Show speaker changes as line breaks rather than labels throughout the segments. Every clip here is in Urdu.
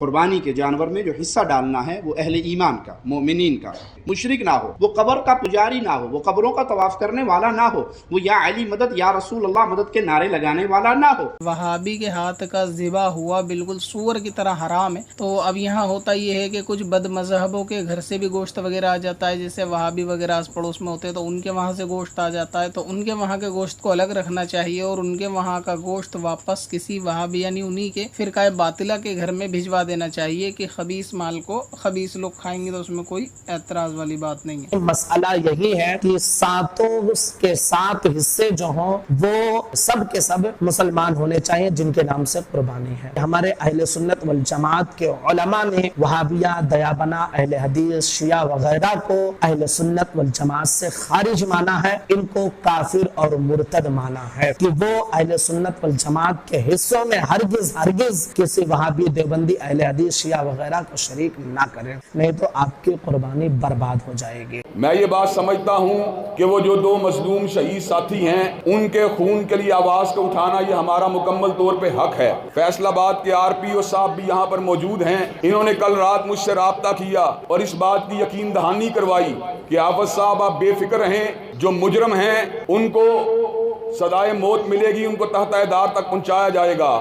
قربانی کے جانور میں جو حصہ ڈالنا ہے وہ اہل ایمان کا، مومنین کا، مشرک نہ ہو، وہ قبر کا پجاری نہ ہو، وہ قبروں کا طواف کرنے والا نہ ہو، وہ یا علی مدد یا رسول اللہ مدد کے نعرے لگانے والا نہ ہو۔
وہابی کے ہاتھ کا ذبح ہوا بالکل سور کی طرح حرام ہے۔ تو اب یہاں ہوتا یہ ہے کہ کچھ بد مذہبوں کے گھر سے بھی گوشت وغیرہ آ جاتا ہے، جیسے وہابی وغیرہ آس پڑوس میں ہوتے ہیں تو ان کے وہاں سے گوشت آ جاتا ہے، تو ان کے وہاں کے گوشت کو الگ رکھنا چاہیے اور ان کے وہاں کا گوشت واپس کسی وہابی یعنی انہی کے فرقہ باطلہ کے گھر میں بھجوا دینا چاہیے کہ خبیث مال کو خبیث لوگ کھائیں گے تو اس میں کوئی اعتراض والی بات نہیں ہے۔
مسئلہ یہی ہے کہ ساتوں کے سات حصے جو ہوں وہ سب کے سب مسلمان ہونے چاہیے جن کے نام سے قربانی ہے۔ ہمارے اہل سنت والجماعت کے علماء نے وہابیہ، دیابنا، اہل حدیث، شیعہ وغیرہ کو اہل سنت والجماعت سے خارج مانا ہے، ان کو کافر اور مرتد مانا ہے کہ وہ اہل سنت والجماعت کے حصوں میں ہرگز کسی وہابی، دیوبندی، اہل حدیث، شیعہ وغیرہ کو شریک نہ کریں، نہیں تو آپ کی قربانی برباد ہو جائے گی۔
میں یہ بات سمجھتا ہوں کہ وہ جو دو مظلوم شہید ساتھی ہیں ان کے خون کے لیے آواز کو اٹھانا یہ ہمارا مکمل طور پہ حق ہے۔ فیصل آباد کے RPO صاحب بھی یہاں پر موجود ہیں، انہوں نے کل رات مجھ سے رابطہ کیا اور اس بات کی یقین دہانی کروائی کہ حافظ صاحب آپ بے فکر رہیں، جو مجرم ہیں ان کو سزائے موت ملے گی، ان کو تحت دار تک پہنچایا جائے گا،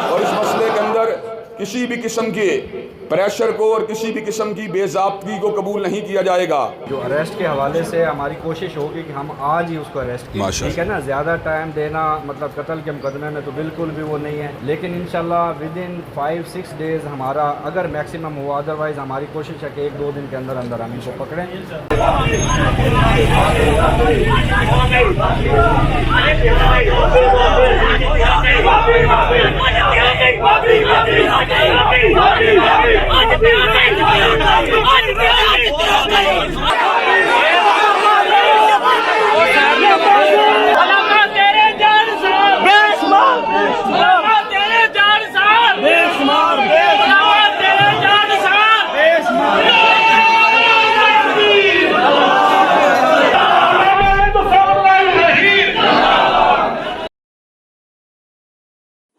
اور اس مسئلے کے اندر کسی بھی قسم کے پریشر کو اور کسی بھی قسم کی بے ضابطگی کو قبول نہیں کیا جائے گا۔
جو اریسٹ کے حوالے سے ہماری کوشش ہوگی کہ ہم آج ہی اس کو اریسٹ کریں، ٹھیک ہے نا، زیادہ ٹائم دینا مطلب قتل کے مقدمے میں تو بالکل بھی وہ نہیں ہے، لیکن انشاءاللہ ودن 5-6 ڈیز ہمارا اگر میکسیمم ہوا، ادروائز ہماری کوشش ہے کہ 1-2 دن کے اندر اندر ہم ان کو پکڑیں۔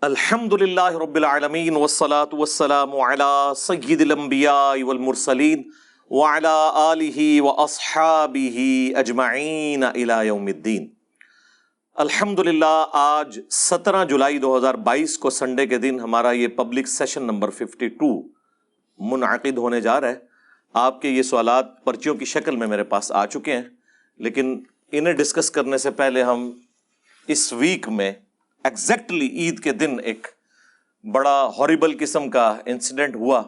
الحمدللہ رب العالمین والصلاة والسلام علی سید الانبیاء والمرسلین وعلی آلہ واصحابہ اجمعین الی یوم الدین۔ الحمدللہ آج 17 جولائی 2022 کو سنڈے کے دن ہمارا یہ پبلک سیشن نمبر 52 منعقد ہونے جا رہا ہے۔ آپ کے یہ سوالات پرچیوں کی شکل میں میرے پاس آ چکے ہیں، لیکن انہیں ڈسکس کرنے سے پہلے ہم اس ویک میں ایگزیکٹلی عید کے دن ایک بڑا ہاریبل قسم کا انسیڈنٹ ہوا،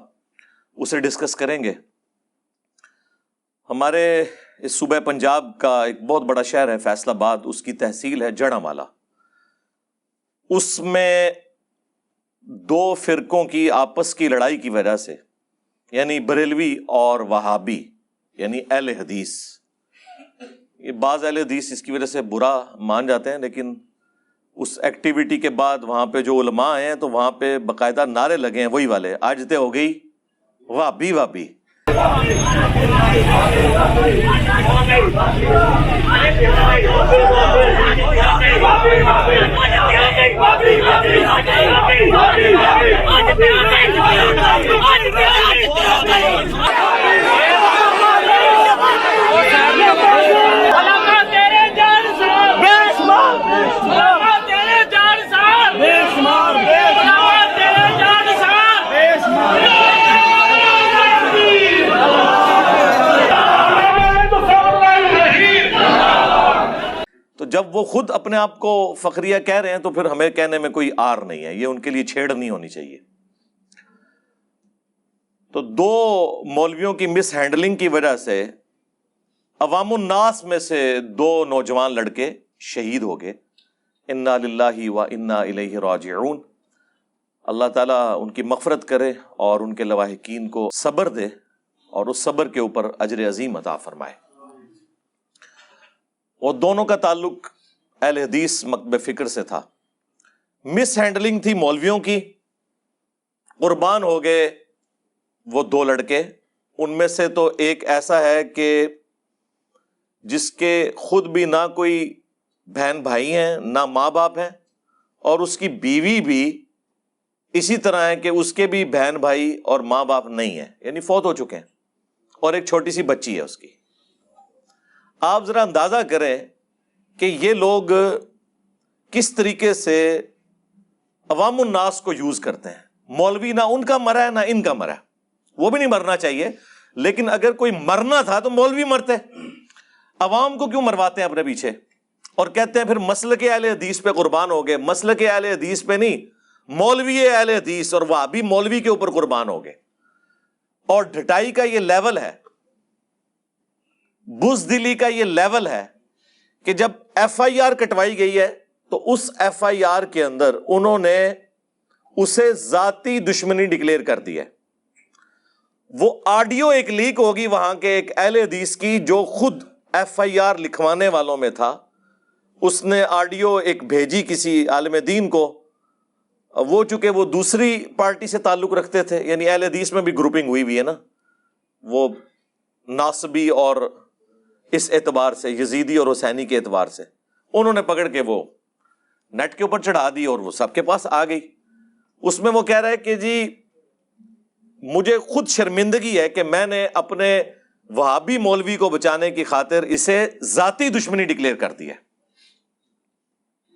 اسے ڈسکس کریں گے۔ ہمارے اس صوبہ پنجاب کا ایک بہت بڑا شہر ہے فیصل آباد، اس کی تحصیل ہے جڑامالہ۔ اس میں 2 فرقوں کی آپس کی لڑائی کی وجہ سے، یعنی بریلوی اور وہابی یعنی اہل حدیث، یہ بعض اہل حدیث اس کی وجہ سے برا مان جاتے ہیں، لیکن اس ایکٹیویٹی کے بعد وہاں پہ جو علماء ہیں تو وہاں پہ باقاعدہ نعرے لگے ہیں وہی والے، آج تے ہو گئی وہابی وہابی۔ تو جب وہ خود اپنے آپ کو فخریہ کہہ رہے ہیں تو پھر ہمیں کہنے میں کوئی آر نہیں ہے، یہ ان کے لیے چھیڑ نہیں ہونی چاہیے۔ تو 2 مولویوں کی مس ہینڈلنگ کی وجہ سے عوام الناس میں سے 2 نوجوان لڑکے شہید ہو گئے۔ انا للہ و انا الیہ راجعون۔ اللہ تعالیٰ ان کی مغفرت کرے اور ان کے لواحقین کو صبر دے اور اس صبر کے اوپر اجر عظیم عطا فرمائے۔ وہ دونوں کا تعلق اہل حدیث مکتب فکر سے تھا۔ مس ہینڈلنگ تھی مولویوں کی، قربان ہو گئے وہ 2 لڑکے۔ ان میں سے تو ایک ایسا ہے کہ جس کے خود بھی نہ کوئی بہن بھائی ہیں نہ ماں باپ ہیں، اور اس کی بیوی بھی اسی طرح ہے کہ اس کے بھی بہن بھائی اور ماں باپ نہیں ہیں، یعنی فوت ہو چکے ہیں، اور ایک چھوٹی سی بچی ہے اس کی. آپ ذرا اندازہ کریں کہ یہ لوگ کس طریقے سے عوام الناس کو یوز کرتے ہیں. مولوی نہ ان کا مرا ہے نہ ان کا مرا ہے، وہ بھی نہیں مرنا چاہیے، لیکن اگر کوئی مرنا تھا تو مولوی مرتے. عوام کو کیوں مرواتے ہیں اپنے پیچھے؟ اور کہتے ہیں پھر مسلک اہل حدیث پہ قربان ہو گئے. مسلک اہل حدیث پہ نہیں، مولوی اہل حدیث اور وہابی مولوی کے اوپر قربان ہو گئے. اور ڈھٹائی کا یہ لیول ہے، بزدلی کا یہ لیول ہے کہ جب ایف آئی آر کٹوائی گئی ہے تو اس ایف آئی آر کے اندر انہوں نے اسے ذاتی دشمنی ڈکلیئر کر دی ہے. وہ آڈیو ایک لیک ہوگی وہاں کے ایک اہل حدیث کی جو خود ایف آئی آر لکھوانے والوں میں تھا. اس نے آڈیو ایک بھیجی کسی عالم دین کو، وہ چونکہ وہ دوسری پارٹی سے تعلق رکھتے تھے، یعنی اہل حدیث میں بھی گروپنگ ہوئی ہے نا، وہ ناصبی اور اس اعتبار سے یزیدی اور حسینی کے اعتبار سے انہوں نے پکڑ کے وہ نیٹ کے اوپر چڑھا دی اور وہ سب کے پاس آ گئی. اس میں وہ کہہ رہا ہے کہ جی مجھے خود شرمندگی ہے کہ میں نے اپنے وہابی مولوی کو بچانے کی خاطر اسے ذاتی دشمنی ڈکلیئر کر دی ہے.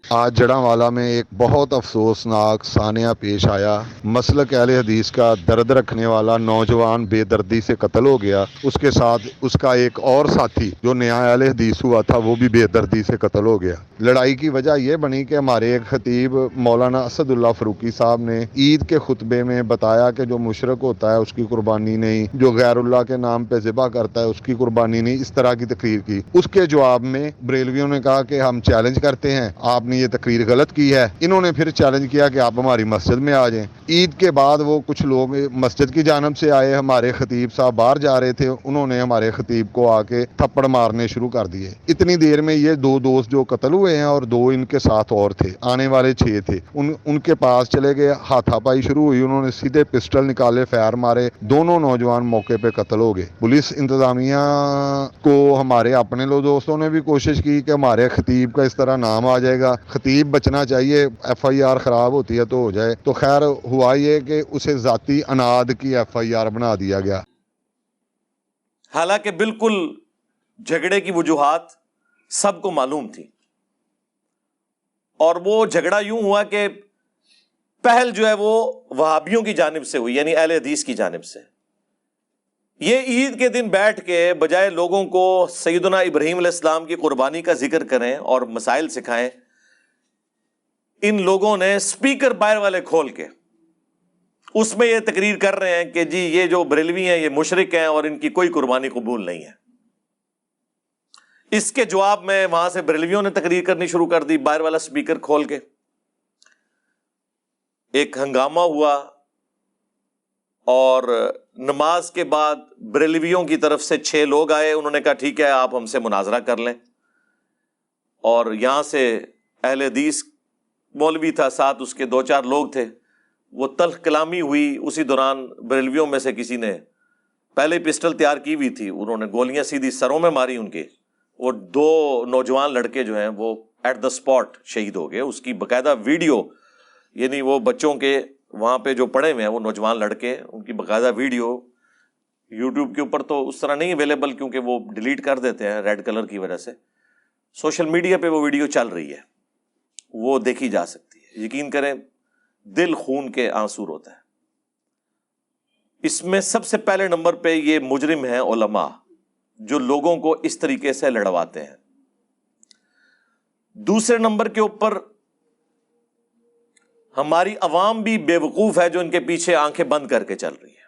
آج جڑاں میں ایک بہت افسوسناک سانحہ پیش آیا. مسلک اہل حدیث کا درد رکھنے والا نوجوان بے دردی سے قتل ہو گیا. اس کے ساتھ اس کا ایک اور ساتھی جو نیا اہل حدیث ہوا تھا وہ بھی بے دردی سے قتل ہو گیا. لڑائی کی وجہ یہ بنی کہ ہمارے ایک خطیب مولانا اسد اللہ فروقی صاحب نے عید کے خطبے میں بتایا کہ جو مشرک ہوتا ہے اس کی قربانی نہیں، جو غیر اللہ کے نام پہ ذبح کرتا ہے اس کی قربانی نہیں، اس طرح کی تقریر کی. اس کے جواب میں بریلویوں نے کہا کہ ہم چیلنج کرتے ہیں، آپ نے یہ تقریر غلط کی ہے. انہوں نے پھر چیلنج کیا کہ آپ ہماری مسجد میں آ جائیں. عید کے بعد وہ کچھ لوگ مسجد کی جانب سے آئے، ہمارے خطیب صاحب باہر جا رہے تھے، انہوں نے ہمارے خطیب کو آ کے تھپڑ مارنے شروع کر دیے. اتنی دیر میں یہ دو دوست جو قتل ہوئے ہیں اور دو ان کے ساتھ اور تھے، آنے والے 6 تھے، ان کے پاس چلے گئے. ہاتھا پائی شروع ہوئی، انہوں نے سیدھے پسٹل نکالے، فائر مارے. دونوں نوجوان موقع پہ قتل ہو گئے. پولیس انتظامیہ کو ہمارے اپنے لوگ دوستوں نے بھی کوشش کی کہ ہمارے خطیب کا اس طرح نام آ جائے گا، خطیب بچنا چاہیے، ایف آئی آر خراب ہوتی ہے تو ہو جائے. تو خیر ہوا یہ کہ اسے ذاتی اناد کی ایف آئی آر بنا دیا گیا.
حالانکہ بالکل جھگڑے کی وجوہات سب کو معلوم تھی، اور وہ جھگڑا یوں ہوا کہ پہل جو ہے وہ وہابیوں کی جانب سے ہوئی، یعنی اہل حدیث کی جانب سے. یہ عید کے دن بیٹھ کے بجائے لوگوں کو سیدنا ابراہیم علیہ السلام کی قربانی کا ذکر کریں اور مسائل سکھائیں، ان لوگوں نے سپیکر باہر والے کھول کے اس میں یہ تقریر کر رہے ہیں کہ جی یہ جو بریلوی ہیں یہ مشرک ہیں اور ان کی کوئی قربانی قبول نہیں ہے. اس کے جواب میں وہاں سے بریلویوں نے تقریر کرنی شروع کر دی باہر والا سپیکر کھول کے. ایک ہنگامہ ہوا اور نماز کے بعد بریلویوں کی طرف سے 6 لوگ آئے. انہوں نے کہا ٹھیک ہے آپ ہم سے مناظرہ کر لیں، اور یہاں سے اہل حدیث مولوی تھا، ساتھ اس کے 2-4 لوگ تھے. وہ تلخ کلامی ہوئی. اسی دوران بریلویوں میں سے کسی نے پہلے پسٹل تیار کی ہوئی تھی، انہوں نے گولیاں سیدھی سروں میں ماری ان کے. وہ 2 نوجوان لڑکے جو ہیں وہ ایٹ دا اسپاٹ شہید ہو گئے. اس کی باقاعدہ ویڈیو، یعنی وہ بچوں کے وہاں پہ جو پڑے ہوئے ہیں وہ نوجوان لڑکے، ان کی باقاعدہ ویڈیو یوٹیوب کے اوپر تو اس طرح نہیں اویلیبل کیونکہ وہ ڈیلیٹ کر دیتے ہیں ریڈ کلر کی وجہ سے. سوشل میڈیا پہ وہ ویڈیو چل رہی ہے، وہ دیکھی جا سکتی ہے. یقین کریں دل خون کے آنسو ہوتا ہے. اس میں سب سے پہلے نمبر پہ یہ مجرم ہیں علماء جو لوگوں کو اس طریقے سے لڑواتے ہیں. دوسرے نمبر کے اوپر ہماری عوام بھی بے وقوف ہے جو ان کے پیچھے آنکھیں بند کر کے چل رہی ہے.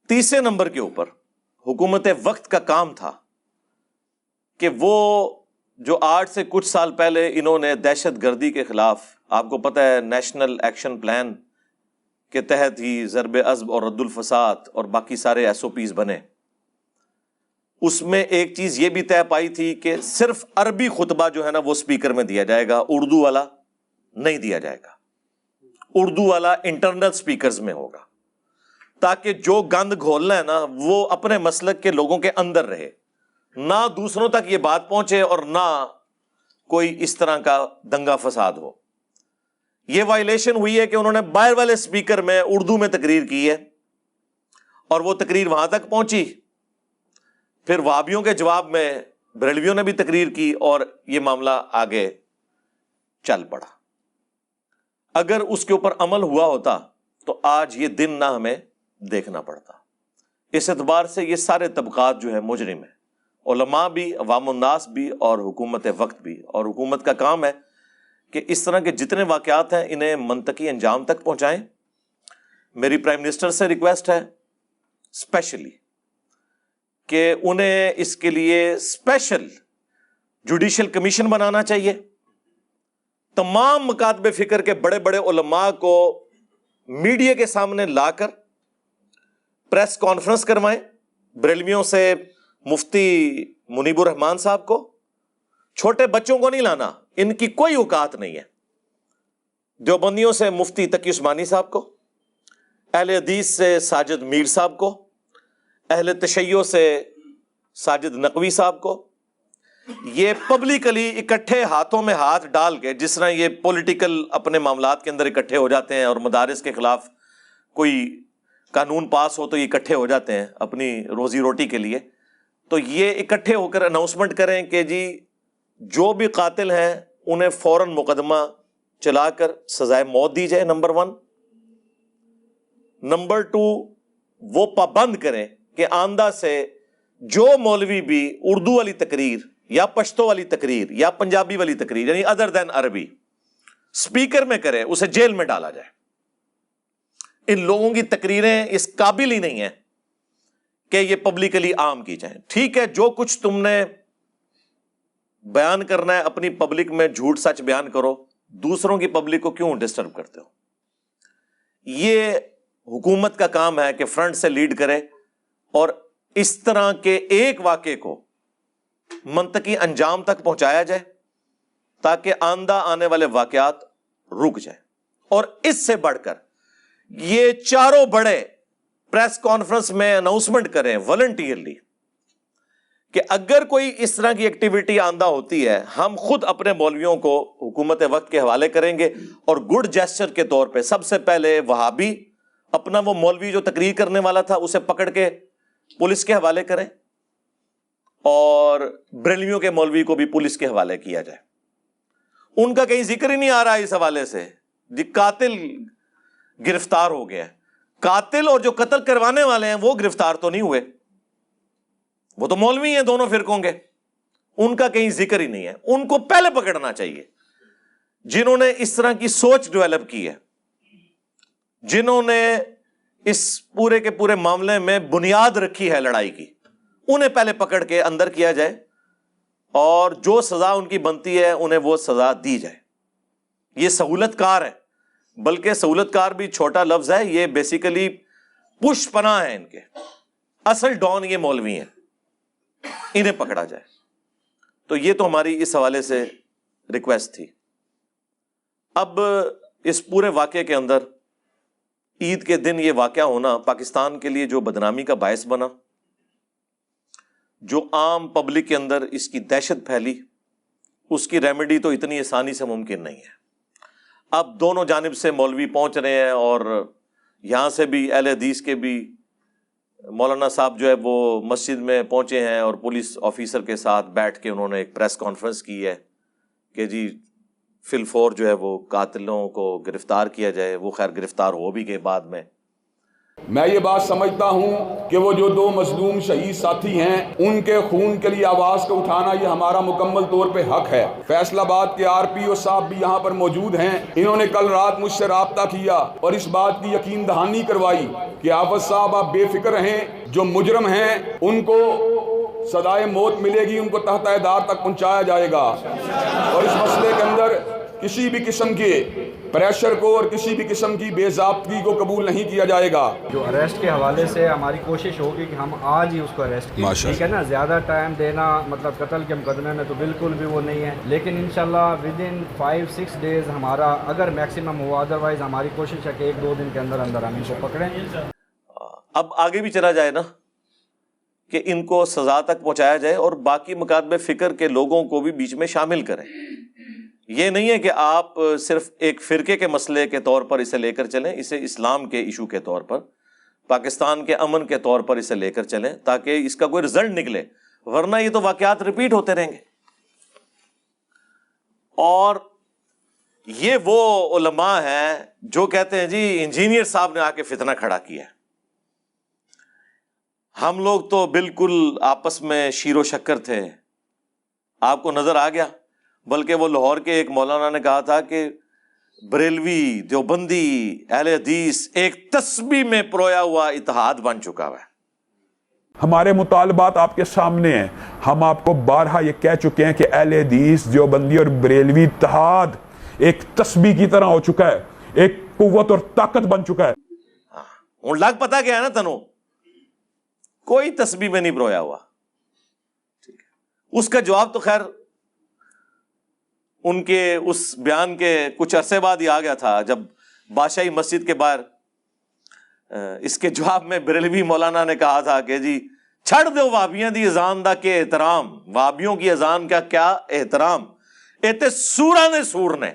تیسرے نمبر کے اوپر حکومت وقت کا کام تھا کہ وہ جو آج سے کچھ سال پہلے انہوں نے دہشت گردی کے خلاف، آپ کو پتہ ہے نیشنل ایکشن پلان کے تحت ہی ضرب عضب اور رد الفساد اور باقی سارے ایس او پیز بنے. اس میں ایک چیز یہ بھی طے پائی تھی کہ صرف عربی خطبہ جو ہے نا وہ اسپیکر میں دیا جائے گا، اردو والا نہیں دیا جائے گا. اردو والا انٹرنل اسپیکرز میں ہوگا تاکہ جو گند گھولنا ہے نا وہ اپنے مسلک کے لوگوں کے اندر رہے، نہ دوسروں تک یہ بات پہنچے اور نہ کوئی اس طرح کا دنگا فساد ہو. یہ وائلیشن ہوئی ہے کہ انہوں نے باہر والے سپیکر میں اردو میں تقریر کی ہے اور وہ تقریر وہاں تک پہنچی، پھر وہابیوں کے جواب میں بریلویوں نے بھی تقریر کی اور یہ معاملہ آگے چل پڑا۔ اگر اس کے اوپر عمل ہوا ہوتا تو آج یہ دن نہ ہمیں دیکھنا پڑتا۔ اس اعتبار سے یہ سارے طبقات جو ہے مجرم ہیں، علماء بھی، عوام الناس بھی، اور حکومت وقت بھی۔ اور حکومت کا کام ہے کہ اس طرح کے جتنے واقعات ہیں انہیں منطقی انجام تک پہنچائیں۔ میری پرائم منسٹر سے ریکویسٹ ہے اسپیشلی کہ انہیں اس کے لیے اسپیشل جوڈیشل کمیشن بنانا چاہیے، تمام مکاتب فکر کے بڑے بڑے علماء کو میڈیا کے سامنے لا کر پریس کانفرنس کروائیں، بریلویوں سے مفتی منیب الرحمان صاحب کو، چھوٹے بچوں کو نہیں لانا، ان کی کوئی اوقات نہیں ہے، دیوبندیوں سے مفتی تقی عثمانی صاحب کو، اہل حدیث سے ساجد میر صاحب کو، اہل تشیع سے ساجد نقوی صاحب کو، یہ پبلکلی اکٹھے ہاتھوں میں ہاتھ ڈال کے، جس طرح یہ پولیٹیکل اپنے معاملات کے اندر اکٹھے ہو جاتے ہیں اور مدارس کے خلاف کوئی قانون پاس ہو تو یہ اکٹھے ہو جاتے ہیں اپنی روزی روٹی کے لیے، تو یہ اکٹھے ہو کر اناؤنسمنٹ کریں کہ جی جو بھی قاتل ہیں انہیں فوراً مقدمہ چلا کر سزائے موت دی جائے، نمبر 1۔ نمبر 2، وہ پابند کریں کہ آئندہ سے جو مولوی بھی اردو والی تقریر یا پشتو والی تقریر یا پنجابی والی تقریر یعنی ادر دین عربی سپیکر میں کرے اسے جیل میں ڈالا جائے۔ ان لوگوں کی تقریریں اس قابل ہی نہیں ہیں کہ یہ پبلکلی عام کی جائیں۔ ٹھیک ہے، جو کچھ تم نے بیان کرنا ہے اپنی پبلک میں جھوٹ سچ بیان کرو، دوسروں کی پبلک کو کیوں ڈسٹرب کرتے ہو؟ یہ حکومت کا کام ہے کہ فرنٹ سے لیڈ کرے اور اس طرح کے ایک واقعے کو منطقی انجام تک پہنچایا جائے تاکہ آئندہ آنے والے واقعات رک جائیں۔ اور اس سے بڑھ کر یہ چاروں بڑے پریس کانفرنس میں اناؤنسمنٹ کریں والنٹیئرلی کہ اگر کوئی اس طرح کی ایکٹیویٹی آندہ ہوتی ہے ہم خود اپنے مولویوں کو حکومت وقت کے حوالے کریں گے، اور گڈ جیسچر کے طور پہ سب سے پہلے وہابی اپنا وہ مولوی جو تقریر کرنے والا تھا اسے پکڑ کے پولیس کے حوالے کریں، اور بریلویوں کے مولوی کو بھی پولیس کے حوالے کیا جائے۔ ان کا کہیں ذکر ہی نہیں آ رہا اس حوالے سے، جی قاتل گرفتار ہو گیا ہے، قاتل اور جو قتل کروانے والے ہیں وہ گرفتار تو نہیں ہوئے، وہ تو مولوی ہیں دونوں فرقوں کے، ان کا کہیں ذکر ہی نہیں ہے۔ ان کو پہلے پکڑنا چاہیے جنہوں نے اس طرح کی سوچ ڈیولپ کی ہے، جنہوں نے اس پورے کے پورے معاملے میں بنیاد رکھی ہے لڑائی کی، انہیں پہلے پکڑ کے اندر کیا جائے اور جو سزا ان کی بنتی ہے انہیں وہ سزا دی جائے۔ یہ سہولت کار ہے، بلکہ سہولت کار بھی چھوٹا لفظ ہے، یہ بیسیکلی پش پناہ ہے ان کے، اصل ڈان یہ مولوی ہیں، انہیں پکڑا جائے۔ تو یہ تو ہماری اس حوالے سے ریکویسٹ تھی۔ اب اس پورے واقعے کے اندر عید کے دن یہ واقعہ ہونا پاکستان کے لیے جو بدنامی کا باعث بنا، جو عام پبلک کے اندر اس کی دہشت پھیلی، اس کی ریمیڈی تو اتنی آسانی سے ممکن نہیں ہے۔ اب دونوں جانب سے مولوی پہنچ رہے ہیں، اور یہاں سے بھی اہل حدیث کے بھی مولانا صاحب جو ہے وہ مسجد میں پہنچے ہیں اور پولیس آفیسر کے ساتھ بیٹھ کے انہوں نے ایک پریس کانفرنس کی ہے کہ جی فی الفور جو ہے وہ قاتلوں کو گرفتار کیا جائے۔ وہ خیر گرفتار ہو بھی گئے بعد میں۔
میں یہ بات سمجھتا ہوں کہ وہ جو دو مظلوم شہید ساتھی ہیں ان کے خون کے لیے آواز کو اٹھانا یہ ہمارا مکمل طور پہ حق ہے۔ فیصل آباد کے RPO صاحب بھی یہاں پر موجود ہیں، انہوں نے کل رات مجھ سے رابطہ کیا اور اس بات کی یقین دہانی کروائی کہ حافظ صاحب آپ بے فکر رہیں، جو مجرم ہیں ان کو سزائے موت ملے گی، ان کو تحت دار تک پہنچایا جائے گا، اور اس مسئلے کے اندر کسی بھی قسم کے پریشر کو اور کسی بھی قسم کی بے ضابطگی کو قبول نہیں کیا جائے گا۔
جو اریسٹ کے حوالے سے ہماری کوشش ہوگی کہ ہم آج ہی اس کو اریسٹ کریں، ٹھیک ہے نا، زیادہ ٹائم دینا مطلب قتل کے مقدمے میں تو بالکل بھی وہ نہیں ہے، لیکن انشاءاللہ ود ان 5-6 ڈیز ہمارا اگر میکسیمم ہوا، ادروائز ہماری کوشش ہے کہ 1-2 دن کے اندر اندر ہم ان کو پکڑیں۔
اب آگے بھی چلا جائے نا کہ ان کو سزا تک پہنچایا جائے اور باقی مکاتب فکر کے لوگوں کو بھی بیچ میں شامل کریں۔ یہ نہیں ہے کہ آپ صرف ایک فرقے کے مسئلے کے طور پر اسے لے کر چلیں، اسے اسلام کے ایشو کے طور پر، پاکستان کے امن کے طور پر اسے لے کر چلیں تاکہ اس کا کوئی رزلٹ نکلے، ورنہ یہ تو واقعات ریپیٹ ہوتے رہیں گے۔ اور یہ وہ علماء ہیں جو کہتے ہیں جی انجینئر صاحب نے آ کے فتنہ کھڑا کیا ہے، ہم لوگ تو بالکل آپس میں شیر و شکر تھے، آپ کو نظر آ گیا۔ بلکہ وہ لاہور کے ایک مولانا نے کہا تھا کہ بریلوی، دیوبندی، اہل حدیث ایک تسبیح میں پرویا ہوا اتحاد بن چکا ہے۔
ہمارے مطالبات آپ کے سامنے ہیں، ہم آپ کو بارہا یہ کہہ چکے ہیں کہ اہل حدیث، دیوبندی اور بریلوی اتحاد ایک تسبیح کی طرح ہو چکا ہے، ایک قوت اور طاقت بن چکا ہے۔
ہوں لگ پتا کیا ہے نا تنو، کوئی تسبیح میں نہیں پرویا ہوا۔ اس کا جواب تو خیر ان کے اس بیان کے کچھ عرصے بعد ہی آ گیا تھا، جب بادشاہی مسجد کے باہر اس کے جواب میں بریلوی مولانا نے کہا تھا کہ جی چھڑ دو وہابیاں دی اذان دا کے احترام، وہابیوں کی اذان کا کیا احترام، ایتے سورا نے سور نے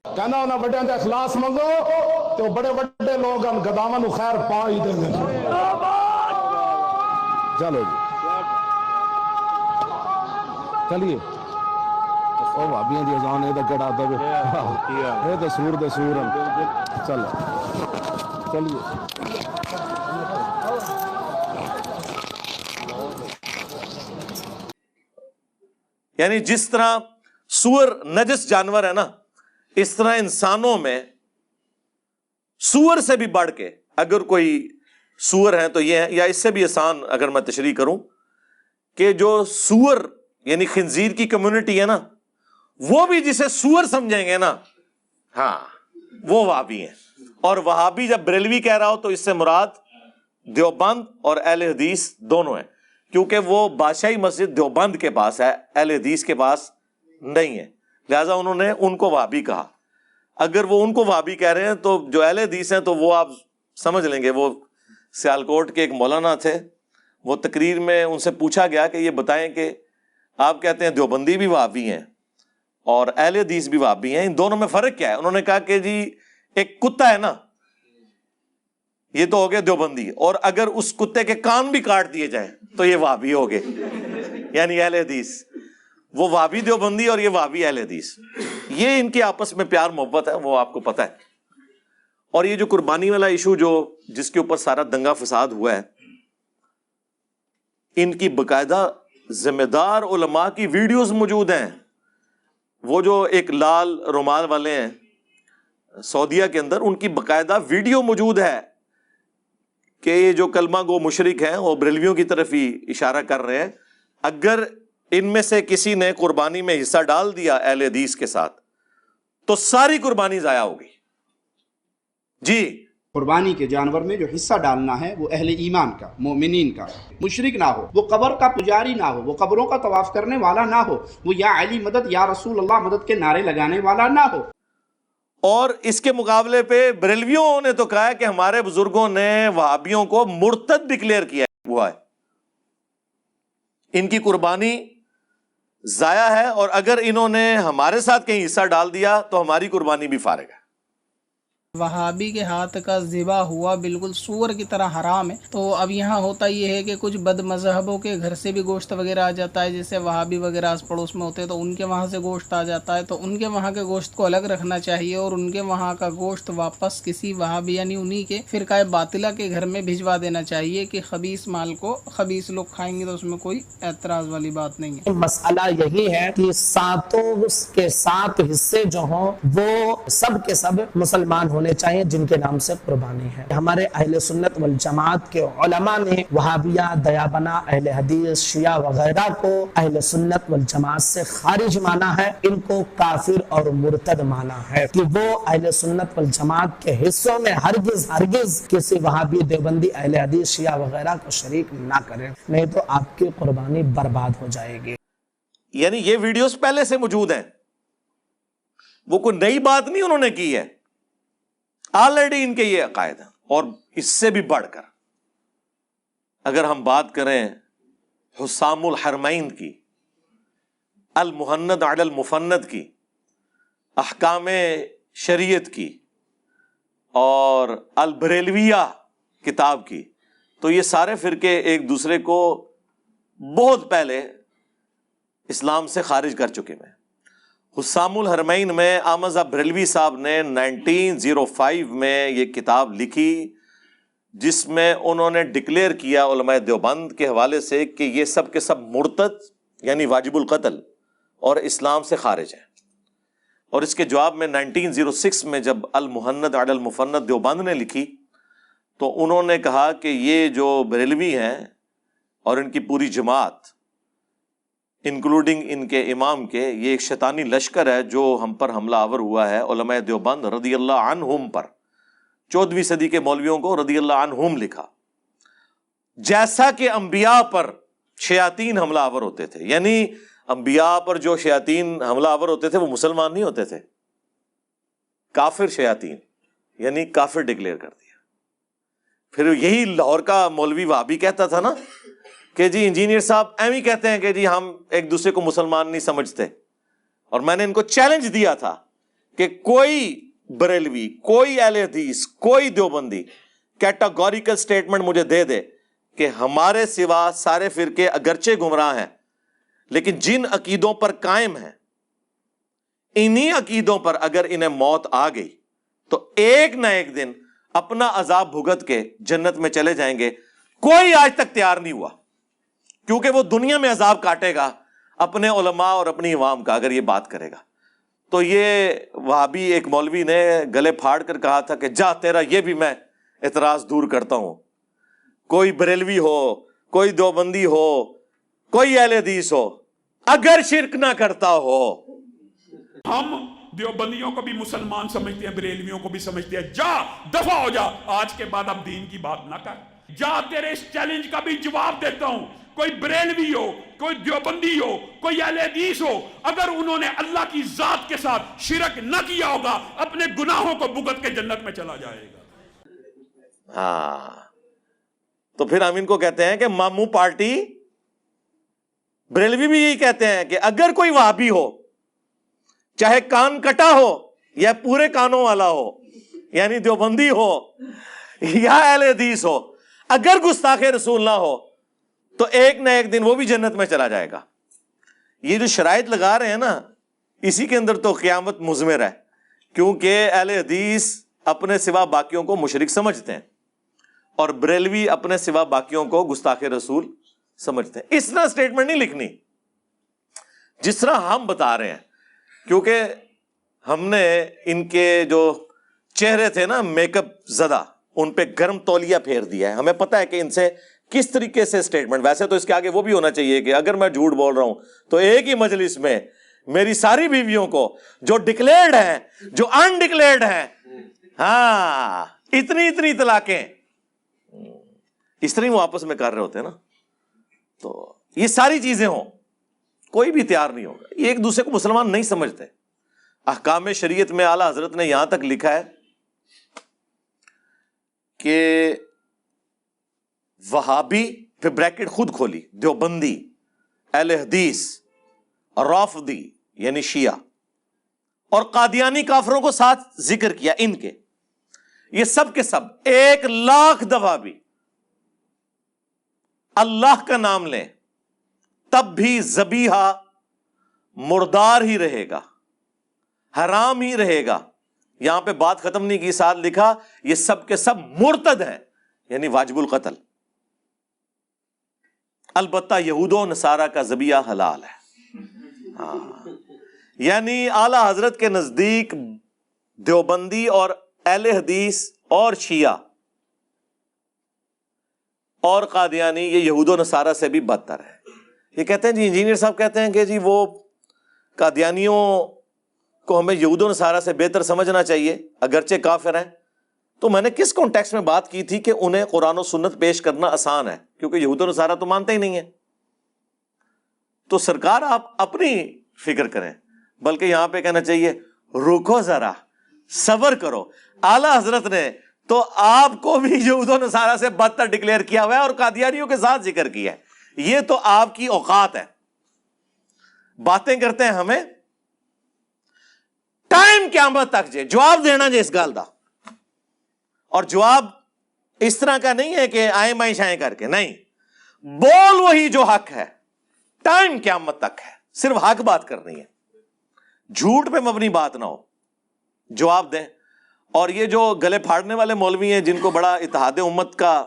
کہنا انہاں بڑے دے اخلاص منگو تو بڑے بڑے لوگ ان گداواں نو خیر پا ہی دیں گے۔ چلو جی چلیے، او بھابیاں دی اذان اے تے کڑا دے اے تے سور دے سور چلو چلیے۔
یعنی جس طرح سور نجس جانور ہے نا، اس طرح انسانوں میں سور سے بھی بڑھ کے اگر کوئی سور ہے تو یہ ہے، یا اس سے بھی آسان اگر میں تشریح کروں کہ جو سور یعنی خنزیر کی کمیونٹی ہے نا، وہ بھی جسے سور سمجھیں گے نا، ہاں وہ وہابی ہیں۔ اور وہابی جب بریلوی کہہ رہا ہو تو اس سے مراد دیوبند اور اہل حدیث دونوں ہیں، کیونکہ وہ بادشاہی مسجد دیوبند کے پاس ہے، اہل حدیث کے پاس نہیں ہے، لہٰذا انہوں نے ان کو وہابی کہا۔ اگر وہ ان کو وہابی کہہ رہے ہیں تو جو اہل حدیث ہیں تو وہ آپ سمجھ لیں گے۔ وہ سیالکوٹ کے ایک مولانا تھے، وہ تقریر میں ان سے پوچھا گیا کہ یہ بتائیں کہ آپ کہتے ہیں دیوبندی بھی وہابی ہیں اور اہل حدیث بھی وہابی ہیں، ان دونوں میں فرق کیا ہے؟ انہوں نے کہا کہ جی ایک کتا ہے نا، یہ تو ہو گیا دیوبندی، اور اگر اس کتے کے کان بھی کاٹ دیے جائیں تو یہ وہابی ہو گئے، یعنی اہل حدیث۔ وہ وہابی دیوبندی اور یہ وہابی اہل حدیث، یہ ان کے آپس میں پیار محبت ہے، وہ آپ کو پتہ ہے۔ اور یہ جو قربانی والا ایشو جو جس کے اوپر سارا دنگا فساد ہوا ہے، ان کی باقاعدہ ذمہ دار علماء کی ویڈیوز موجود ہیں۔ وہ جو ایک لال رومال والے ہیں سعودیہ کے اندر، ان کی باقاعدہ ویڈیو موجود ہے کہ یہ جو کلمہ گو مشرک ہیں وہ بریلویوں کی طرف ہی اشارہ کر رہے ہیں، اگر ان میں سے کسی نے قربانی میں حصہ ڈال دیا اہل حدیث کے ساتھ تو ساری قربانی ضائع ہوگی۔ جی
قربانی کے جانور میں جو حصہ ڈالنا ہے وہ اہل ایمان کا، مومنین کا، مشرک نہ ہو، وہ قبر کا پجاری نہ ہو، وہ قبروں کا طواف کرنے والا نہ ہو، وہ یا علی مدد یا رسول اللہ مدد کے نعرے لگانے والا نہ ہو۔
اور اس کے مقابلے پہ بریلویوں نے تو کہا ہے کہ ہمارے بزرگوں نے وہابیوں کو مرتد ڈکلیئر کیا ہوا ہے، ان کی قربانی ضائع ہے، اور اگر انہوں نے ہمارے ساتھ کہیں حصہ ڈال دیا تو ہماری قربانی بھی فارغ ہے۔
وہابی کے ہاتھ کا ذبح ہوا بالکل سور کی طرح حرام ہے۔ تو اب یہاں ہوتا یہ ہے کہ کچھ بد مذہبوں کے گھر سے بھی گوشت وغیرہ آ جاتا ہے، جیسے وہابی وغیرہ آس پڑوس میں ہوتے ہیں تو ان کے وہاں سے گوشت آ جاتا ہے، تو ان کے وہاں کے گوشت کو الگ رکھنا چاہیے اور ان کے وہاں کا گوشت واپس کسی وہابی یعنی انہی کے فرقہ باطلہ کے گھر میں بھجوا دینا چاہیے کہ خبیث مال کو خبیث لوگ کھائیں گے تو اس میں کوئی اعتراض والی بات نہیں ہے۔
مسئلہ یہی ہے کہ ساتوں کے سات حصے جو ہوں وہ سب کے سب مسلمان ہونے چاہیے جن کے نام سے قربانی ہے۔ ہمارے اہل سنت والجماعت کے علماء نے وہابیہ، دیابنا، اہل حدیث، شیعہ وغیرہ کو اہل سنت والجماعت سے خارج مانا ہے، ان کو کافر اور مرتد مانا ہے کہ وہ اہل سنت والجماعت کے حصوں میں ہرگز کسی وہابی، دیوبندی، اہل حدیث، شیعہ وغیرہ کو شریک نہ کریں، نہیں تو آپ کی قربانی برباد ہو جائے گی۔
یعنی یہ ویڈیوز پہلے سے موجود ہیں، وہ کوئی نئی بات نہیں انہوں نے کی ہے، آلریڈی ان کے یہ عقائد ہیں۔ اور اس سے بھی بڑھ کر اگر ہم بات کریں حسام الحرمین کی، المہند علی المفند کی، احکام شریعت کی اور البریلویہ کتاب کی، تو یہ سارے فرقے ایک دوسرے کو بہت پہلے اسلام سے خارج کر چکے ہیں۔ حسام الحرمین میں احمد بریلوی صاحب نے 1905 میں یہ کتاب لکھی، جس میں انہوں نے ڈکلیئر کیا علماء دیوبند کے حوالے سے کہ یہ سب کے سب مرتد یعنی واجب القتل اور اسلام سے خارج ہیں۔ اور اس کے جواب میں 1906 میں جب المہند علی المفند دیوبند نے لکھی تو انہوں نے کہا کہ یہ جو بریلوی ہیں اور ان کی پوری جماعت انکلوڈنگ ان کے امام کے، یہ ایک شیطانی لشکر ہے جو ہم پر حملہ آور ہوا ہے۔ علماء دیوبند رضی اللہ عنہم پر، 14ویں صدی کے مولویوں کو رضی اللہ عنہم لکھا، جیسا کہ انبیاء پر شیاطین حملہ آور ہوتے تھے، یعنی انبیاء پر جو شیاطین حملہ آور ہوتے تھے وہ مسلمان نہیں ہوتے تھے، کافر شیاطین، یعنی کافر ڈکلیئر کر دیا۔ پھر یہی لاہور کا مولوی وہابی کہتا تھا نا کہ جی انجینئر صاحب ایویں کہتے ہیں کہ جی ہم ایک دوسرے کو مسلمان نہیں سمجھتے، اور میں نے ان کو چیلنج دیا تھا کہ کوئی بریلوی، کوئی اہل حدیث، کوئی دیوبندی کیٹاگوریکل سٹیٹمنٹ مجھے دے دے کہ ہمارے سوا سارے فرقے اگرچہ گمراہ ہیں لیکن جن عقیدوں پر قائم ہیں، انہی عقیدوں پر اگر انہیں موت آ گئی تو ایک نہ ایک دن اپنا عذاب بھگت کے جنت میں چلے جائیں گے۔ کوئی آج تک تیار نہیں ہوا، کیونکہ وہ دنیا میں عذاب کاٹے گا اپنے علماء اور اپنی عوام کا اگر یہ بات کرے گا۔ تو یہ وہابی ایک مولوی نے گلے پھاڑ کر کہا تھا کہ جا تیرا یہ بھی میں اعتراض دور کرتا ہوں، کوئی بریلوی ہو، کوئی دیوبندی ہو، کوئی اہل حدیث ہو، اگر شرک نہ کرتا ہو۔
ہم دیوبندیوں کو بھی مسلمان سمجھتے ہیں، بریلویوں کو بھی سمجھتے ہیں، جا دفع ہو جا، آج کے بعد اب دین کی بات نہ کر، جا تیرے اس چیلنج کا بھی جواب دیتا ہوں، کوئی بریلوی ہو، کوئی دیوبندی ہو، کوئی اہل حدیث ہو، اگر انہوں نے اللہ کی ذات کے ساتھ شرک نہ کیا ہوگا اپنے گناہوں کو بھگت کے جنت میں چلا جائے گا۔
ہاں، تو پھر ہم ان کو کہتے ہیں کہ ماموں پارٹی۔ بریلوی بھی یہی کہتے ہیں کہ اگر کوئی وہابی ہو، چاہے کان کٹا ہو یا پورے کانوں والا ہو، یعنی دیوبندی ہو یا اہل حدیث ہو، اگر گستاخ رسول نہ ہو تو ایک نہ ایک دن وہ بھی جنت میں چلا جائے گا۔ یہ جو شرائط لگا رہے ہیں نا، اسی کے اندر تو قیامت مضمر ہے، کیونکہ اہل حدیث اپنے سوا باقیوں کو مشرک سمجھتے ہیں اور بریلوی اپنے سوا باقیوں کو گستاخ رسول سمجھتے ہیں۔ اس طرح سٹیٹمنٹ نہیں لکھنی جس طرح ہم بتا رہے ہیں، کیونکہ ہم نے ان کے جو چہرے تھے نا میک اپ زدہ، ان پہ گرم تولیہ پھیر دیا ہے۔ ہمیں پتہ ہے کہ ان سے کس طریقے سے سٹیٹمنٹ، ویسے تو اس کے آگے وہ بھی ہونا چاہیے کہ اگر میں جھوٹ بول رہا ہوں تو ایک ہی مجلس میں میری ساری بیویوں کو جو ڈکلیئرڈ ہیں، جو انڈکلیئرڈ ہیں، ہاں اتنی طلاقیں، اس طرح وہ آپس میں کر رہے ہوتے ہیں نا، تو یہ ساری چیزیں ہوں، کوئی بھی تیار نہیں ہوگا۔ یہ ایک دوسرے کو مسلمان نہیں سمجھتے۔ احکام شریعت میں اعلیٰ حضرت نے یہاں تک لکھا ہے کہ وہابی، پھر بریکٹ خود کھولی، دیوبندی، اہل حدیث، رافضی یعنی شیعہ، اور قادیانی کافروں کو ساتھ ذکر کیا، ان کے یہ سب کے سب 1,00,000 دفعہ بھی اللہ کا نام لیں تب بھی ذبیحہ مردار ہی رہے گا، حرام ہی رہے گا۔ یہاں پہ بات ختم نہیں کی، ساتھ لکھا یہ سب کے سب مرتد ہیں، یعنی واجب القتل۔ البتہ یہود و نصارہ کا ذبیحہ حلال ہے۔ ہاں، یعنی اعلیٰ حضرت کے نزدیک دیوبندی اور اہل حدیث اور شیعہ اور قادیانی یہ یہود و نصارہ سے بھی بدتر ہے۔ یہ کہتے ہیں جی، انجینئر صاحب کہتے ہیں کہ جی وہ قادیانیوں کو ہمیں یہود و نصارہ سے بہتر سمجھنا چاہیے اگرچہ کافر ہیں۔ تو میں نے کس کانٹیکسٹ میں بات کی تھی کہ انہیں قرآن و سنت پیش کرنا آسان ہے، کیونکہ یہود و نصارہ تو مانتے ہی نہیں ہیں۔ تو سرکار آپ اپنی فکر کریں، بلکہ یہاں پہ کہنا چاہیے رکو ذرا، صبر کرو۔ اعلیٰ حضرت نے تو آپ کو بھی یہود و نصارہ سے بدتر ڈکلیئر کیا ہوا ہے اور قادیانیوں کے ساتھ ذکر کیا ہے۔ یہ تو آپ کی اوقات ہے، باتیں کرتے ہیں ہمیں ٹائم قیامت تک جے جواب دینا جے اس گل دا، اور جواب اس طرح کا نہیں ہے کہ آئیں بائیں شائیں کر کے، نہیں، بول وہی جو حق ہے، ٹائم قیامت تک ہے، صرف حق بات کرنی ہے، جھوٹ پہ مبنی بات نہ ہو، جواب دیں۔ اور یہ جو گلے پھاڑنے والے مولوی ہیں جن کو بڑا اتحاد امت کا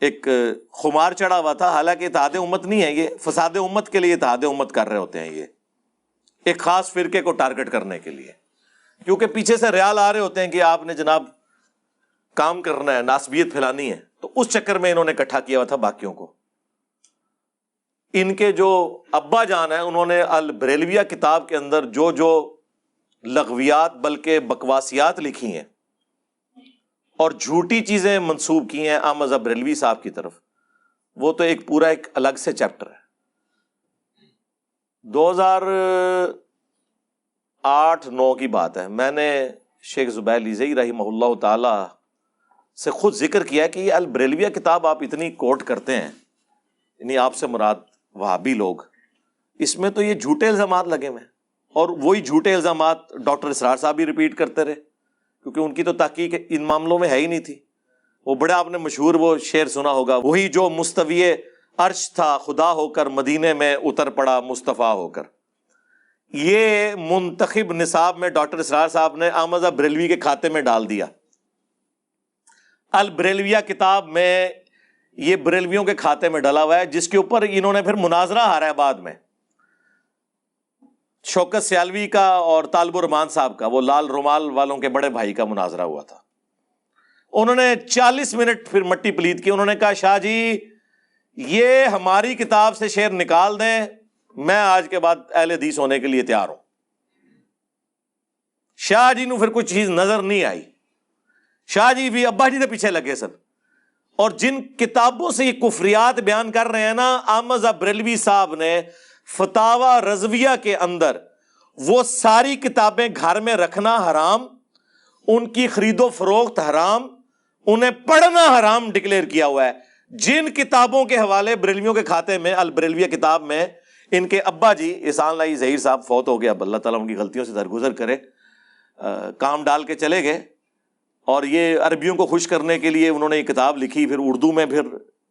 ایک خمار چڑھا ہوا تھا، حالانکہ اتحاد امت نہیں ہے، یہ فساد امت کے لیے اتحاد امت کر رہے ہوتے ہیں، یہ ایک خاص فرقے کو ٹارگٹ کرنے کے لیے، کیونکہ پیچھے سے ریال آ رہے ہوتے ہیں کہ آپ نے جناب کام کرنا ہے، ناسبیت پھیلانی ہے، تو اس چکر میں انہوں نے اکٹھا کیا ہوا تھا باقیوں کو۔ ان کے جو ابا جان ہیں انہوں نے البریلویہ کتاب کے اندر جو جو لغویات بلکہ بکواسیات لکھی ہیں اور جھوٹی چیزیں منسوب کی ہیں احمد رضا بریلوی صاحب کی طرف، وہ تو ایک پورا ایک الگ سے چیپٹر ہے۔ 2008-9 کی بات ہے، میں نے شیخ زبیر لیزئی رحمہ اللہ تعالی سے خود ذکر کیا کہ یہ البریلویہ کتاب آپ اتنی کوٹ کرتے ہیں، یعنی آپ سے مراد وہابی لوگ، اس میں تو یہ جھوٹے الزامات لگے ہوئے ہیں، اور وہی جھوٹے الزامات ڈاکٹر اسرار صاحب بھی ریپیٹ کرتے رہے، کیونکہ ان کی تو تحقیق ان معاملوں میں ہے ہی نہیں تھی۔ وہ بڑا آپ نے مشہور وہ شعر سنا ہوگا، وہی جو مستوی عرش تھا خدا ہو کر مدینے میں اتر پڑا مصطفیٰ ہو کر۔ یہ منتخب نصاب میں ڈاکٹر اسرار صاحب نے احمد رضا بریلوی کے کھاتے میں ڈال دیا۔ البریلویہ کتاب میں یہ بریلویوں کے کھاتے میں ڈلا ہوا ہے، جس کے اوپر انہوں نے پھر مناظرہ ہارا ہے بعد میں، شوکت سیالوی کا اور طالب الرحمان صاحب کا، وہ لال رومال والوں کے بڑے بھائی کا مناظرہ ہوا تھا۔ انہوں نے 40 منٹ پھر مٹی پلید کی، انہوں نے کہا شاہ جی یہ ہماری کتاب سے شعر نکال دیں، میں آج کے بعد اہل حدیث ہونے کے لیے تیار ہوں۔ شاہ جی نو پھر کوئی چیز نظر نہیں آئی، شاہ جی بھی ابا جی دے پیچھے لگے سن، اور جن کتابوں سے یہ کفریات بیان کر رہے ہیں نا، احمد رضا بریلوی صاحب نے فتاوی رضویہ کے اندر وہ ساری کتابیں گھر میں رکھنا حرام، ان کی خرید و فروخت حرام، انہیں پڑھنا حرام ڈکلیئر کیا ہوا ہے۔ جن کتابوں کے حوالے بریلویوں کے کھاتے میں البریلویہ کتاب میں ان کے ابا جی احسان اللہ ظہیر صاحب فوت ہو گیا، اب اللہ تعالیٰ ان کی غلطیوں سے درگزر کرے، کام ڈال کے چلے گئے، اور یہ عربیوں کو خوش کرنے کے لیے انہوں نے یہ کتاب لکھی، پھر اردو میں پھر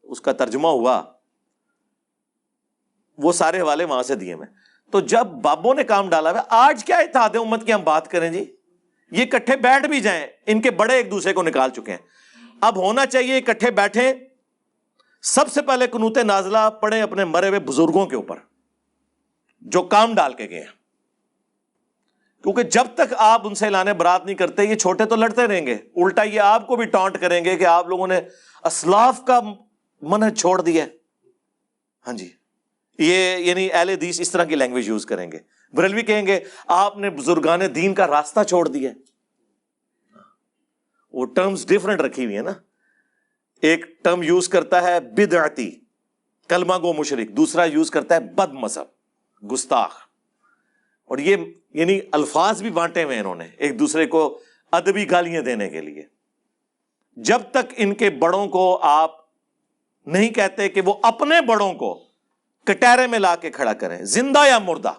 اس کا ترجمہ ہوا، وہ سارے حوالے وہاں سے دیے میں۔ تو جب بابوں نے کام ڈالا ہے، آج کیا اتحاد امت کی ہم بات کریں جی، یہ اکٹھے بیٹھ بھی جائیں، ان کے بڑے ایک دوسرے کو نکال چکے ہیں، اب ہونا چاہیے اکٹھے بیٹھیں، سب سے پہلے قنوت نازلہ پڑھیں اپنے مرے ہوئے بزرگوں کے اوپر جو کام ڈال کے گئے ہیں، کیونکہ جب تک آپ ان سے اعلان برات نہیں کرتے یہ چھوٹے تو لڑتے رہیں گے، الٹا یہ آپ کو بھی ٹانٹ کریں گے کہ آپ لوگوں نے اسلاف کا منہج چھوڑ دیا ہے۔ ہاں جی، یہ یعنی اہل حدیث اس طرح کی لینگویج یوز کریں گے، بریلوی کہیں گے آپ نے بزرگان دین کا راستہ چھوڑ دیا ہے۔ وہ ٹرمز ڈیفرنٹ رکھی ہوئی ہے نا، ایک ٹرم یوز کرتا ہے بدعتی کلمہ گو مشرک، دوسرا یوز کرتا ہے بد مذہب گستاخ، اور یہ یعنی الفاظ بھی بانٹے ہوئے انہوں نے ایک دوسرے کو ادبی گالیاں دینے کے لیے۔ جب تک ان کے بڑوں کو آپ نہیں کہتے کہ وہ اپنے بڑوں کو کٹہرے میں لا کے کھڑا کریں، زندہ یا مردہ،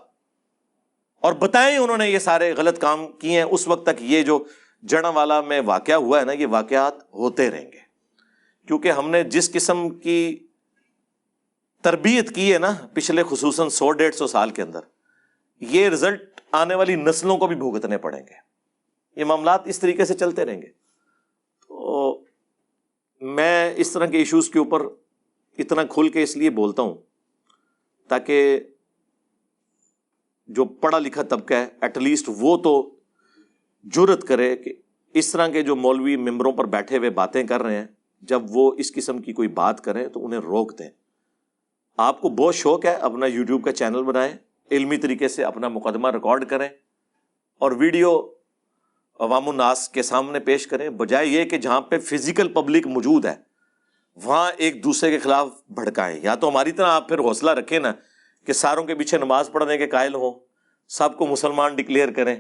اور بتائیں انہوں نے یہ سارے غلط کام کیے ہیں، اس وقت تک یہ جو جڑا والا میں واقعہ ہوا ہے نا، یہ واقعات ہوتے رہیں گے، کیونکہ ہم نے جس قسم کی تربیت کی ہے نا پچھلے خصوصاً 100-150 سال کے اندر، یہ رزلٹ آنے والی نسلوں کو بھی بھگتنے پڑیں گے، یہ معاملات اس طریقے سے چلتے رہیں گے۔ تو میں اس طرح کے ایشوز کے اوپر اتنا کھل کے اس لیے بولتا ہوں تاکہ جو پڑھا لکھا طبقہ ہے ایٹ لیسٹ وہ تو جرأت کرے کہ اس طرح کے جو مولوی ممبروں پر بیٹھے ہوئے باتیں کر رہے ہیں، جب وہ اس قسم کی کوئی بات کریں تو انہیں روک دیں۔ آپ کو بہت شوق ہے، اپنا یوٹیوب کا چینل بنائیں، علمی طریقے سے اپنا مقدمہ ریکارڈ کریں اور ویڈیو عوام الناس کے سامنے پیش کریں، بجائے یہ کہ جہاں پہ فزیکل پبلک موجود ہے وہاں ایک دوسرے کے خلاف بھڑکائیں۔ یا تو ہماری طرح آپ پھر حوصلہ رکھیں نا کہ ساروں کے پیچھے نماز پڑھنے کے قائل ہوں، سب کو مسلمان ڈکلیئر کریں،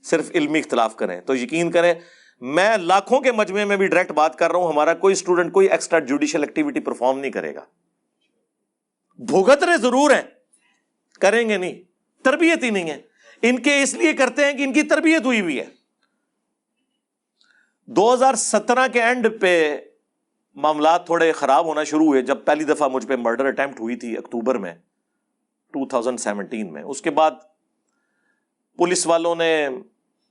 صرف علمی اختلاف کریں، تو یقین کریں میں لاکھوں کے مجمع میں بھی ڈائریکٹ بات کر رہا ہوں، ہمارا کوئی اسٹوڈنٹ کوئی ایکسٹرا جوڈیشل ایکٹیویٹی پرفارم نہیں کرے گا۔ بھگت رہے ضرور ہیں، کریں گے نہیں، تربیت ہی نہیں ہے۔ ان کے اس لیے کرتے ہیں کہ ان کی تربیت ہوئی ہوئی ہے. 2017 کے اینڈ پہ معاملات تھوڑے خراب ہونا شروع ہوئے جب پہلی دفعہ مجھ پہ مرڈر اٹیمپٹ ہوئی تھی اکتوبر میں 2017 میں. اس کے بعد پولیس والوں نے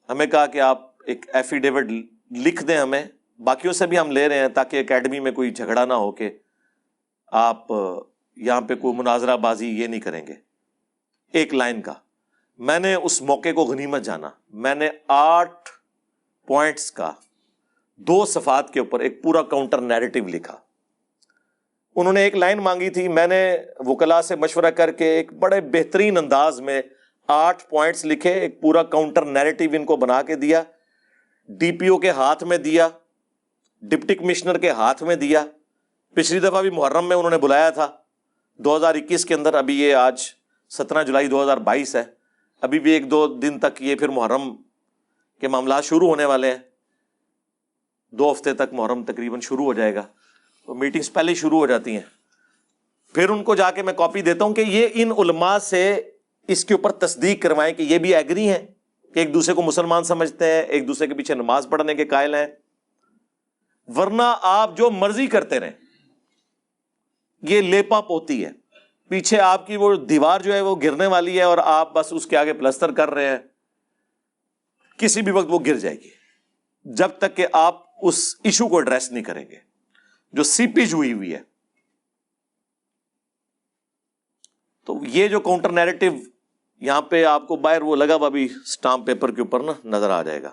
ہمیں کہا کہ آپ ایک ایفیڈیوٹ لکھ دیں ہمیں, باقیوں سے بھی ہم لے رہے ہیں تاکہ اکیڈمی میں کوئی جھگڑا نہ ہو کہ آپ یہاں پہ کوئی مناظرہ بازی یہ نہیں کریں گے. ایک لائن کا میں نے اس موقع کو غنیمت جانا. میں نے 8 پوائنٹس کا 2 صفحات کے اوپر ایک پورا کاؤنٹر نیریٹو لکھا. انہوں نے ایک لائن مانگی تھی, میں نے وکلاء سے مشورہ کر کے ایک بڑے بہترین انداز میں 8 پوائنٹس لکھے, ایک پورا کاؤنٹر نیریٹو ان کو بنا کے دیا, ڈی پی او کے ہاتھ میں دیا, ڈپٹی کمشنر کے ہاتھ میں دیا. پچھلی دفعہ بھی محرم میں انہوں نے بلایا تھا 2021 کے اندر, ابھی یہ آج 17 جولائی 2022 ہے, ابھی بھی 1-2 دن تک یہ پھر محرم کے معاملات شروع ہونے والے ہیں. 2 ہفتے تک محرم تقریباً شروع ہو جائے گا, تو میٹنگز پہلے ہی شروع ہو جاتی ہیں. پھر ان کو جا کے میں کاپی دیتا ہوں کہ یہ ان علماء سے اس کے اوپر تصدیق کروائیں کہ یہ بھی ایگری ہیں کہ ایک دوسرے کو مسلمان سمجھتے ہیں, ایک دوسرے کے پیچھے نماز پڑھنے کے قائل ہیں. ورنہ آپ جو مرضی کرتے رہیں, یہ لیپا پوتی ہے, پیچھے آپ کی وہ دیوار جو ہے وہ گرنے والی ہے اور آپ بس اس کے آگے پلسٹر کر رہے ہیں. کسی بھی وقت وہ گر جائے گی جب تک کہ آپ اس ایشو کو ایڈریس نہیں کریں گے جو سیپیج ہوئی ہوئی ہے. تو یہ جو کاؤنٹر نیریٹو یہاں پہ آپ کو باہر وہ لگا ہوا بھی سٹامپ پیپر کے اوپر نا نظر آ جائے گا.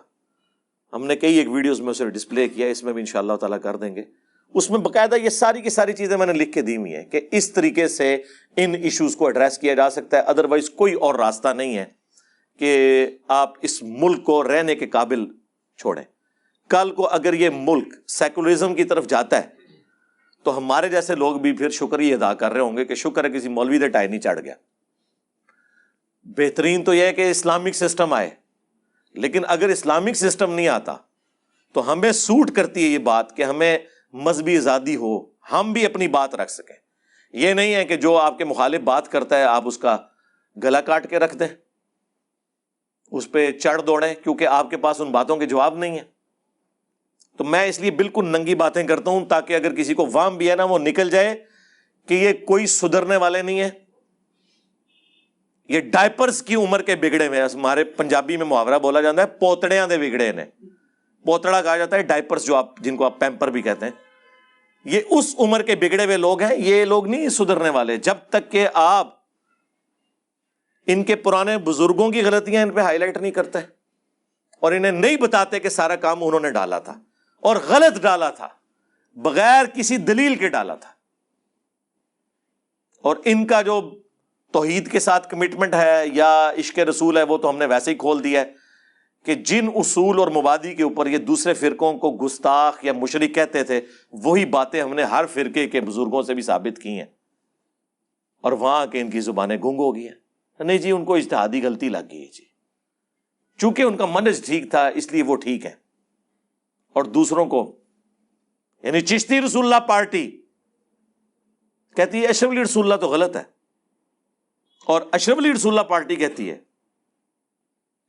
ہم نے کئی ایک ویڈیوز میں اسے ڈسپلے کیا, اس میں بھی انشاءاللہ تعالیٰ کر دیں گے. اس میں باقاعدہ یہ ساری کی ساری چیزیں میں نے لکھ کے دی ہوئی ہیں کہ اس طریقے سے ان ایشوز کو ایڈریس کیا جا سکتا ہے. ادروائز کوئی اور راستہ نہیں ہے کہ آپ اس ملک کو رہنے کے قابل چھوڑیں. کل کو اگر یہ ملک سیکولرزم کی طرف جاتا ہے تو ہمارے جیسے لوگ بھی پھر شکریہ ادا کر رہے ہوں گے کہ شکر ہے کسی مولوی دے ٹائی نہیں چڑھ گیا. بہترین تو یہ ہے کہ اسلامک سسٹم آئے, لیکن اگر اسلامک سسٹم نہیں آتا تو ہمیں سوٹ کرتی ہے یہ بات کہ ہمیں مذہبی آزادی ہو, ہم بھی اپنی بات رکھ سکیں. یہ نہیں ہے کہ جو آپ کے مخالف بات کرتا ہے آپ اس کا گلا کاٹ کے رکھ دیں, اس پہ چڑھ دوڑیں, کیونکہ آپ کے پاس ان باتوں کے جواب نہیں ہیں. تو میں اس لیے بالکل ننگی باتیں کرتا ہوں تاکہ اگر کسی کو وہم بھی ہے نا وہ نکل جائے کہ یہ کوئی سدھرنے والے نہیں ہیں, یہ ڈائپرز کی عمر کے بگڑے ہوئے. ہمارے پنجابی میں محاورہ بولا جاتا ہے پوتڑیاں دے بگڑے نے, پوتڑا کہا جاتا ہے ڈائپرز جو آپ جن کو آپ پیمپر بھی کہتے ہیں. یہ اس عمر کے بگڑے ہوئے لوگ ہیں, یہ لوگ نہیں سدھرنے والے جب تک کہ آپ ان کے پرانے بزرگوں کی غلطیاں ان پہ ہائی لائٹ نہیں کرتے اور انہیں نہیں بتاتے کہ سارا کام انہوں نے ڈالا تھا اور غلط ڈالا تھا, بغیر کسی دلیل کے ڈالا تھا. اور ان کا جو توحید کے ساتھ کمٹمنٹ ہے یا عشق رسول ہے وہ تو ہم نے ویسے ہی کھول دیا ہے کہ جن اصول اور مبادی کے اوپر یہ دوسرے فرقوں کو گستاخ یا مشرک کہتے تھے وہی باتیں ہم نے ہر فرقے کے بزرگوں سے بھی ثابت کی ہیں, اور وہاں کے ان کی زبانیں گنگ ہو گئی ہیں. نہیں جی ان کو اجتہادی غلطی لگ گئی ہے جی, چونکہ ان کا منہج ٹھیک تھا اس لیے وہ ٹھیک ہے. اور دوسروں کو یعنی چشتی رسول اللہ پارٹی کہتی ہے اشرف علی رسول اللہ تو غلط ہے, اور اشرف علی رسول اللہ پارٹی کہتی ہے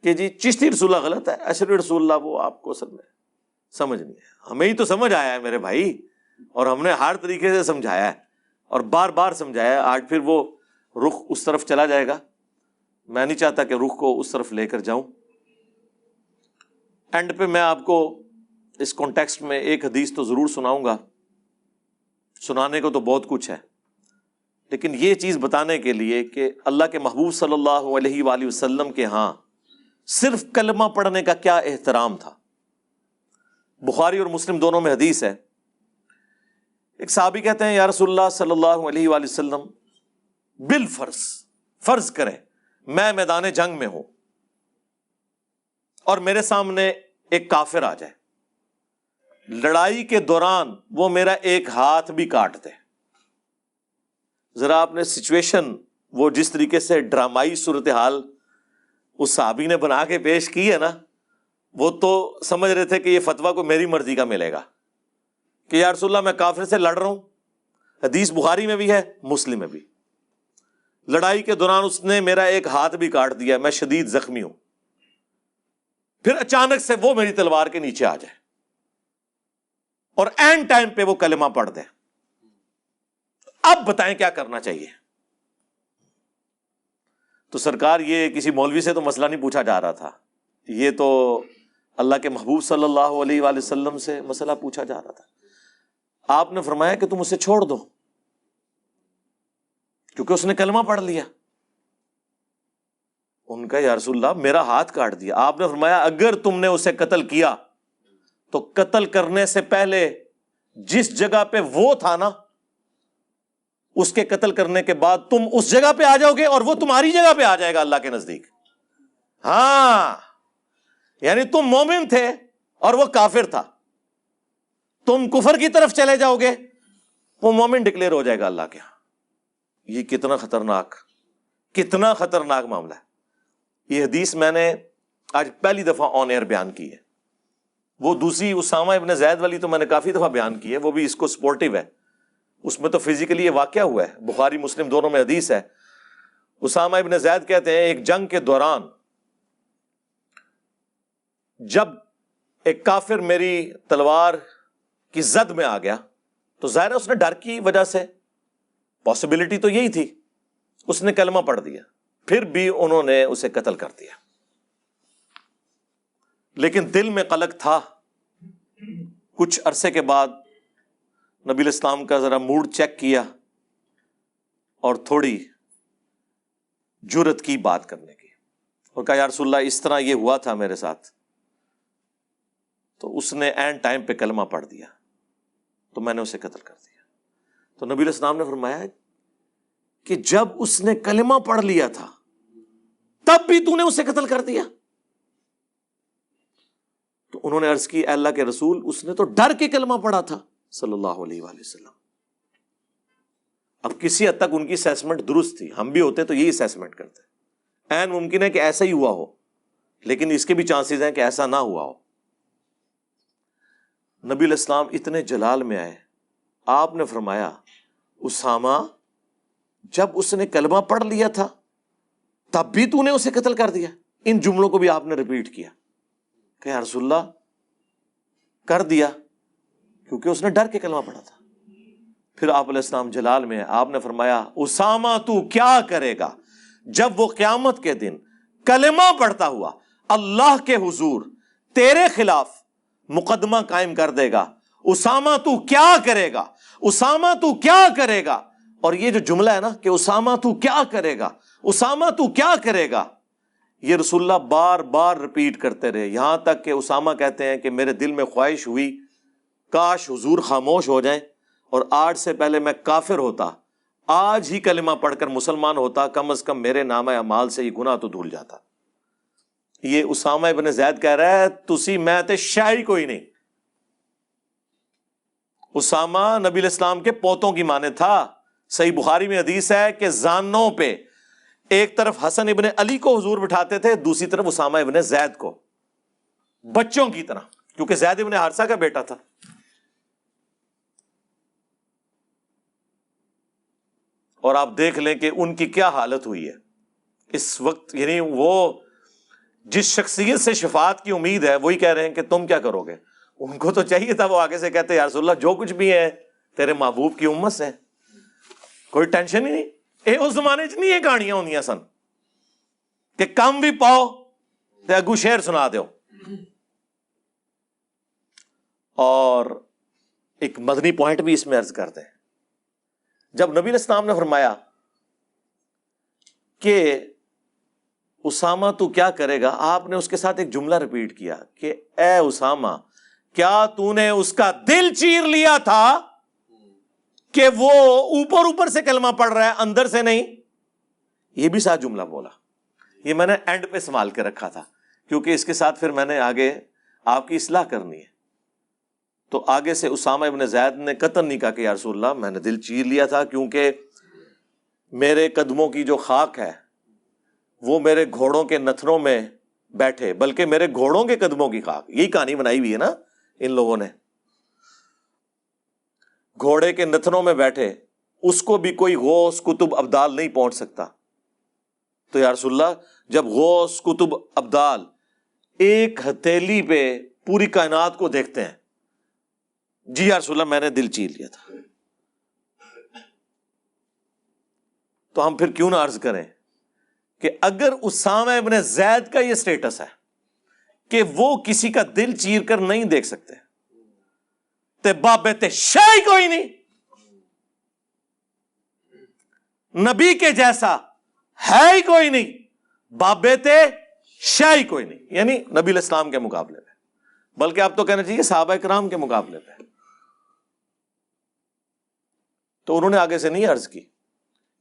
کہ جی چشتی رسول اللہ غلط ہے, اشرف علی رسول اللہ وہ آپ کو سمجھ نہیں ہے. ہمیں ہی تو سمجھ آیا ہے میرے بھائی, اور ہم نے ہر طریقے سے سمجھایا ہے اور بار بار سمجھایا ہے. آج پھر وہ رخ اس طرف چلا جائے گا, میں نہیں چاہتا کہ رخ کو اس طرف لے کر جاؤں. اینڈ پہ میں آپ کو اس کانٹیکسٹ میں ایک حدیث تو ضرور سناؤں گا, سنانے کو تو بہت کچھ ہے, لیکن یہ چیز بتانے کے لیے کہ اللہ کے محبوب صلی اللہ علیہ وآلہ وسلم کے ہاں صرف کلمہ پڑھنے کا کیا احترام تھا. بخاری اور مسلم دونوں میں حدیث ہے. ایک صحابی کہتے ہیں یا رسول اللہ صلی اللہ علیہ وآلہ وسلم بالفرض فرض کریں میں میدان جنگ میں ہوں اور میرے سامنے ایک کافر آ جائے, لڑائی کے دوران وہ میرا ایک ہاتھ بھی کاٹ دے. ذرا آپ نے سچویشن وہ جس طریقے سے ڈرامائی صورتحال اس صحابی نے بنا کے پیش کی ہے نا, وہ تو سمجھ رہے تھے کہ یہ فتویٰ کو میری مرضی کا ملے گا کہ یا رسول اللہ میں کافر سے لڑ رہا ہوں. حدیث بخاری میں بھی ہے مسلم میں بھی. لڑائی کے دوران اس نے میرا ایک ہاتھ بھی کاٹ دیا، میں شدید زخمی ہوں، پھر اچانک سے وہ میری تلوار کے نیچے آ جائے اور اینڈ ٹائم پہ وہ کلمہ پڑھ دے، اب بتائیں کیا کرنا چاہیے؟ تو سرکار یہ کسی مولوی سے تو مسئلہ نہیں پوچھا جا رہا تھا، یہ تو اللہ کے محبوب صلی اللہ علیہ وآلہ وسلم سے مسئلہ پوچھا جا رہا تھا۔ آپ نے فرمایا کہ تم اسے چھوڑ دو کیونکہ اس نے کلمہ پڑھ لیا۔ ان کا یا رسول اللہ میرا ہاتھ کاٹ دیا۔ آپ نے فرمایا اگر تم نے اسے قتل کیا تو قتل کرنے سے پہلے جس جگہ پہ وہ تھا نا، اس کے قتل کرنے کے بعد تم اس جگہ پہ آ جاؤ گے اور وہ تمہاری جگہ پہ آ جائے گا اللہ کے نزدیک۔ ہاں، یعنی تم مومن تھے اور وہ کافر تھا، تم کفر کی طرف چلے جاؤ گے، وہ مومن ڈکلیئر ہو جائے گا اللہ کے ہاں۔ یہ کتنا خطرناک معاملہ ہے۔ یہ حدیث میں نے آج پہلی دفعہ آن ایئر بیان کی ہے، وہ دوسری اسامہ ابن زید والی تو میں نے کافی دفعہ بیان کی ہے، وہ بھی اس کو سپورٹیو ہے، اس میں تو فزیکلی یہ واقعہ ہوا ہے، بخاری مسلم دونوں میں حدیث ہے۔ اسامہ ابن زید کہتے ہیں ایک جنگ کے دوران جب ایک کافر میری تلوار کی زد میں آ گیا تو ظاہر ہے اس نے ڈر کی وجہ سے، پاسبلٹی تو یہی تھی، اس نے کلمہ پڑھ دیا، پھر بھی انہوں نے اسے قتل کر دیا، لیکن دل میں قلق تھا۔ کچھ عرصے کے بعد نبی علیہ السلام کا ذرا موڈ چیک کیا اور تھوڑی جرأت کی بات کرنے کی، اور کہا یا رسول اللہ اس طرح یہ ہوا تھا میرے ساتھ، تو اس نے اینڈ ٹائم پہ کلمہ پڑھ دیا تو میں نے اسے قتل کر دیا۔ تو نبی علیہ السلام نے فرمایا کہ جب اس نے کلمہ پڑھ لیا تھا تب بھی تو نے اسے قتل کر دیا؟ تو انہوں نے عرض کی اے اللہ کے رسول اس نے تو ڈر کے کلمہ پڑھا تھا صلی اللہ علیہ وآلہ وسلم۔ اب کسی حد تک ان کی اسیسمنٹ درست تھی، ہم بھی ہوتے تو یہی اسیسمنٹ کرتے، عین ممکن ہے کہ ایسا ہی ہوا ہو، لیکن اس کے بھی چانسز ہیں کہ ایسا نہ ہوا ہو۔ نبی علیہ السلام اتنے جلال میں آئے، آپ نے فرمایا اسامہ جب اس نے کلمہ پڑھ لیا تھا تب بھی تو نے اسے قتل کر دیا؟ ان جملوں کو بھی آپ نے ریپیٹ کیا کہ یا رسول اللہ کر دیا، کیونکہ اس نے ڈر کے کلمہ پڑھا تھا۔ پھر آپ علیہ السلام جلال میں آپ نے فرمایا اسامہ تو کیا کرے گا جب وہ قیامت کے دن کلمہ پڑھتا ہوا اللہ کے حضور تیرے خلاف مقدمہ قائم کر دے گا؟ اسامہ تو کیا کرے گا؟ اسامہ تو کیا کرے گا؟ اور یہ جو جملہ ہے نا کہ اسامہ تو کیا کرے گا، اسامہ تو کیا کرے گا، یہ رسول اللہ بار بار ریپیٹ کرتے رہے، یہاں تک کہ اسامہ کہتے ہیں کہ میرے دل میں خواہش ہوئی کاش حضور خاموش ہو جائیں اور آج سے پہلے میں کافر ہوتا، آج ہی کلمہ پڑھ کر مسلمان ہوتا، کم از کم میرے نامہ اعمال سے یہ گناہ تو دھل جاتا۔ یہ اسامہ ابن زید کہہ رہا ہے تسی میں تے شاعری کوئی نہیں۔ اسامہ نبی علیہ السلام کے پوتوں کی مانے تھا، صحیح بخاری میں حدیث ہے کہ زانوں پہ ایک طرف حسن ابن علی کو حضور بٹھاتے تھے، دوسری طرف اسامہ ابن زید کو، بچوں کی طرح، کیونکہ زید ابن حارثہ کا بیٹا تھا۔ اور آپ دیکھ لیں کہ ان کی کیا حالت ہوئی ہے اس وقت، یعنی وہ جس شخصیت سے شفاعت کی امید ہے وہی کہہ رہے ہیں کہ تم کیا کرو گے۔ ان کو تو چاہیے تھا وہ آگے سے کہتے یا رسول اللہ جو کچھ بھی ہے تیرے محبوب کی امت سے، کوئی ٹینشن ہی نہیں۔ اس زمانے چ نہیں یہ کہانیاں ہوندیاں سن کہ کم بھی پاؤ تے اگو شعر سنا دیو۔ اور ایک مدنی پوائنٹ بھی اس میں عرض کرتے ہیں، جب نبی علیہ السلام نے فرمایا کہ اسامہ تو کیا کرے گا، آپ نے اس کے ساتھ ایک جملہ ریپیٹ کیا کہ اے اسامہ کیا تو نے اس کا دل چیر لیا تھا کہ وہ اوپر اوپر سے کلمہ پڑھ رہا ہے اندر سے نہیں؟ یہ بھی ساتھ جملہ بولا، یہ میں نے اینڈ پہ سنبھال کے رکھا تھا کیونکہ اس کے ساتھ پھر میں نے آگے آپ کی اصلاح کرنی ہے۔ تو آگے سے اسامہ ابن زید نے قطعاً نہیں کہا کہ یا رسول اللہ میں نے دل چیر لیا تھا، کیونکہ میرے قدموں کی جو خاک ہے وہ میرے گھوڑوں کے نتھنوں میں بیٹھے، بلکہ میرے گھوڑوں کے قدموں کی خاک، یہی کہانی بنائی ہوئی ہے نا ان لوگوں نے، گھوڑے کے نتھنوں میں بیٹھے، اس کو بھی کوئی غوث کتب ابدال نہیں پہنچ سکتا، تو یا رسول اللہ جب غوث کتب ابدال ایک ہتھیلی پہ پوری کائنات کو دیکھتے ہیں، جی یا رسول اللہ میں نے دل چیر لیا تھا. تو ہم پھر کیوں نہ عرض کریں کہ اگر اسامہ ابن زید کا یہ سٹیٹس ہے کہ وہ کسی کا دل چیر کر نہیں دیکھ سکتے تے بابت شاہی کوئی نہیں، نبی کے جیسا ہے ہی کوئی نہیں، بابت شاہی کوئی نہیں، یعنی نبی علیہ السلام کے مقابلے میں، بلکہ اب تو کہنا چاہیے صحابہ کرام کے مقابلے میں. تو انہوں نے آگے سے نہیں عرض کی.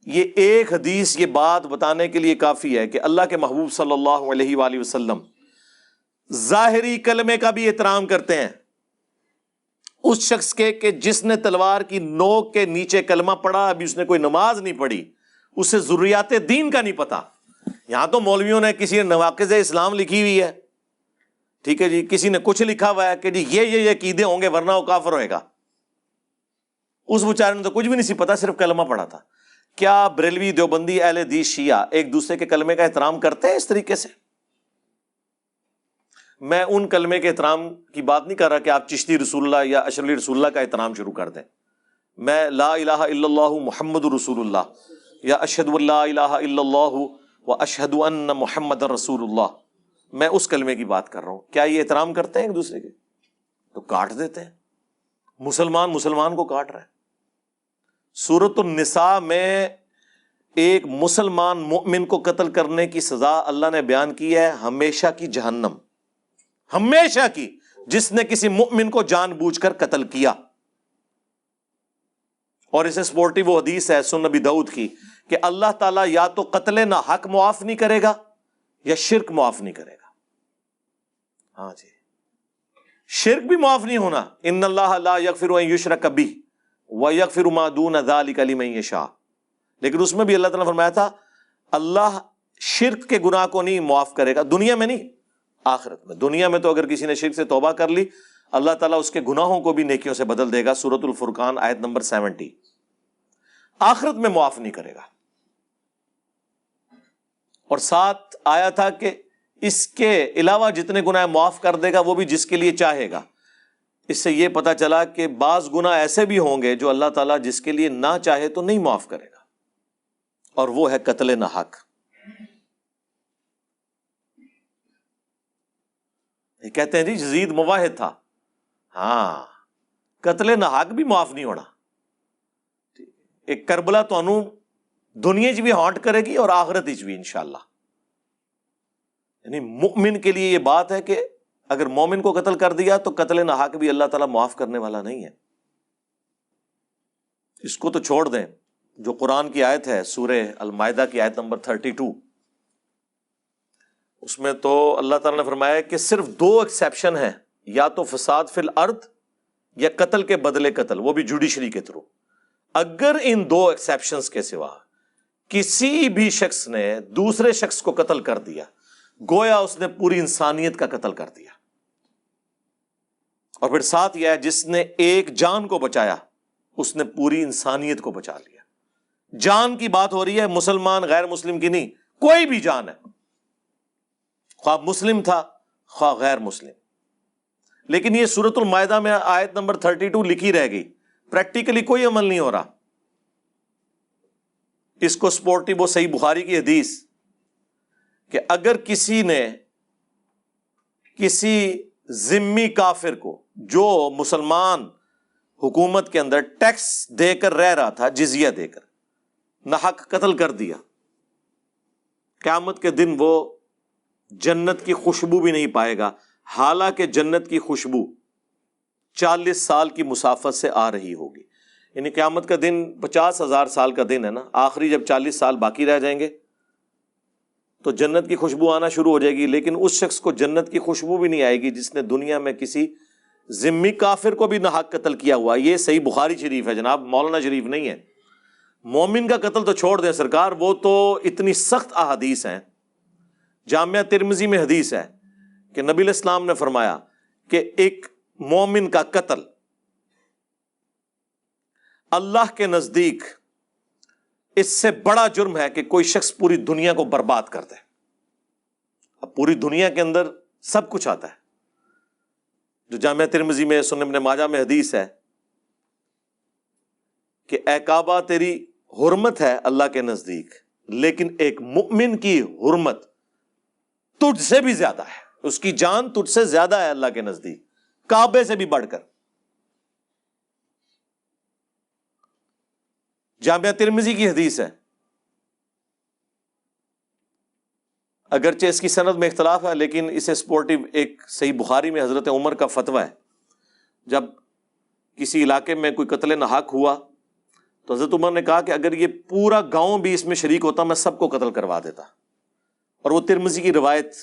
یہ ایک حدیث یہ بات بتانے کے لیے کافی ہے کہ اللہ کے محبوب صلی اللہ علیہ وآلہ وسلم ظاہری کلمے کا بھی احترام کرتے ہیں اس شخص کے کہ جس نے تلوار کی نوک کے نیچے کلمہ پڑھا، ابھی اس نے کوئی نماز نہیں پڑھی، اسے ضروریات دین کا نہیں پتا. یہاں تو مولویوں نے کسی نے نواقض اسلام لکھی ہوئی ہے، ٹھیک ہے جی، کسی نے کچھ لکھا ہوا ہے کہ جی یہ عقیدے ہوں گے ورنہ وہ کافر ہوئے گا. اس بیچارے نے تو کچھ بھی نہیں سی پتا، صرف کلمہ پڑھا تھا. کیا بریلوی، دیوبندی، اہل حدیث، شیعہ ایک دوسرے کے کلمے کا احترام کرتے ہیں اس طریقے سے؟ میں ان کلمے کے احترام کی بات نہیں کر رہا کہ آپ چشتی رسول اللہ یا اشرفی رسول اللہ کا احترام شروع کر دیں. میں لا الہ الا اللہ محمد رسول اللہ یا اشہد ان لا الہ الا اللہ و اشہد ان محمد رسول اللہ، میں اس کلمے کی بات کر رہا ہوں. کیا یہ احترام کرتے ہیں ایک دوسرے کے؟ تو کاٹ دیتے ہیں. مسلمان کو کاٹ رہا ہے. سورۃ النساء میں ایک مسلمان مؤمن کو قتل کرنے کی سزا اللہ نے بیان کی ہے ہمیشہ کی جہنم، ہمیشہ کی، جس نے کسی مؤمن کو جان بوجھ کر قتل کیا. اور اسے سپورٹی وہ حدیث ہے سنن نبی داؤد کی کہ اللہ تعالیٰ یا تو قتل نہ حق معاف نہیں کرے گا یا شرک معاف نہیں کرے گا. ہاں جی، شرک بھی معاف نہیں ہونا. ان اللہ لا یغفر ان یشرک بہ ویغفر ما دون ذلک لمن یشاء. لیکن اس میں بھی اللہ تعالیٰ نے فرمایا تھا اللہ شرک کے گناہ کو نہیں معاف کرے گا، دنیا میں نہیں، آخرت میں. دنیا میں تو اگر کسی نے شرک سے توبہ کر لی اللہ تعالیٰ اس کے گناہوں کو بھی نیکیوں سے بدل دے گا. سورۃ الفرقان آیت نمبر 70. آخرت میں معاف نہیں کرے گا. اور ساتھ آیا تھا کہ اس کے علاوہ جتنے گناہ معاف کر دے گا وہ بھی جس کے لیے چاہے گا. اس سے یہ پتا چلا کہ بعض گناہ ایسے بھی ہوں گے جو اللہ تعالیٰ جس کے لیے نہ چاہے تو نہیں معاف کرے گا، اور وہ ہے قتل نہ حق. یہ کہتے ہیں جی یزید مواحد تھا، ہاں قتل نہ حق بھی معاف نہیں ہونا. ایک کربلا تو انو دنیا چ بھی ہانٹ کرے گی اور آخرت چ بھی انشاءاللہ. یعنی مؤمن کے لیے یہ بات ہے کہ اگر مومن کو قتل کر دیا تو قتل نہ حق بھی اللہ تعالیٰ معاف کرنے والا نہیں ہے. اس کو تو چھوڑ دیں. جو قرآن کی آیت ہے سورہ المائدہ کی آیت نمبر 32، اس میں تو اللہ تعالیٰ نے فرمایا کہ صرف 2 ایکسیپشن ہیں، یا تو فساد فی الارض یا قتل کے بدلے قتل، وہ بھی جوڈیشری کے تھرو. اگر ان 2 ایکسیپشنز کے سوا کسی بھی شخص نے دوسرے شخص کو قتل کر دیا گویا اس نے پوری انسانیت کا قتل کر دیا. اور پھر ساتھ یہ ہے جس نے ایک جان کو بچایا اس نے پوری انسانیت کو بچا لیا. جان کی بات ہو رہی ہے، مسلمان غیر مسلم کی نہیں، کوئی بھی جان ہے، خواہ مسلم تھا خواہ غیر مسلم. لیکن یہ سورۃ المائدہ میں آیت نمبر 32 لکھی رہ گئی، پریکٹیکلی کوئی عمل نہیں ہو رہا. اس کو سپورٹی وہ صحیح بخاری کی حدیث کہ اگر کسی نے کسی ذمی کافر کو جو مسلمان حکومت کے اندر ٹیکس دے کر رہ رہا تھا، جزیہ دے کر ناحق قتل کر دیا، قیامت کے دن وہ جنت کی خوشبو بھی نہیں پائے گا، حالانکہ جنت کی خوشبو 40 سال کی مسافت سے آ رہی ہوگی. یعنی قیامت کا دن 50,000 سال کا دن ہے نا، آخری جب 40 سال باقی رہ جائیں گے تو جنت کی خوشبو آنا شروع ہو جائے گی. لیکن اس شخص کو جنت کی خوشبو بھی نہیں آئے گی جس نے دنیا میں کسی ذمی کافر کو بھی ناحق قتل کیا ہوا. یہ صحیح بخاری شریف ہے جناب، مولانا شریف نہیں ہے. مومن کا قتل تو چھوڑ دیں سرکار، وہ تو اتنی سخت احادیث ہیں. جامعہ ترمذی میں حدیث ہے کہ نبی علیہ السلام نے فرمایا کہ ایک مومن کا قتل اللہ کے نزدیک اس سے بڑا جرم ہے کہ کوئی شخص پوری دنیا کو برباد کر دے. اب پوری دنیا کے اندر سب کچھ آتا ہے. جو جامعہ ترمذی میں، سنن ابن ماجہ میں حدیث ہے کہ اے کعبہ تیری حرمت ہے اللہ کے نزدیک، لیکن ایک مومن کی حرمت تجھ سے بھی زیادہ ہے، اس کی جان تجھ سے زیادہ ہے اللہ کے نزدیک، کعبے سے بھی بڑھ کر. جامعہ ترمذی کی حدیث ہے، اگرچہ اس کی سند میں اختلاف ہے لیکن اسے سپورٹیو ایک صحیح بخاری میں حضرت عمر کا فتویٰ ہے. جب کسی علاقے میں کوئی قتل ناحق ہوا تو حضرت عمر نے کہا کہ اگر یہ پورا گاؤں بھی اس میں شریک ہوتا میں سب کو قتل کروا دیتا. اور وہ ترمذی کی روایت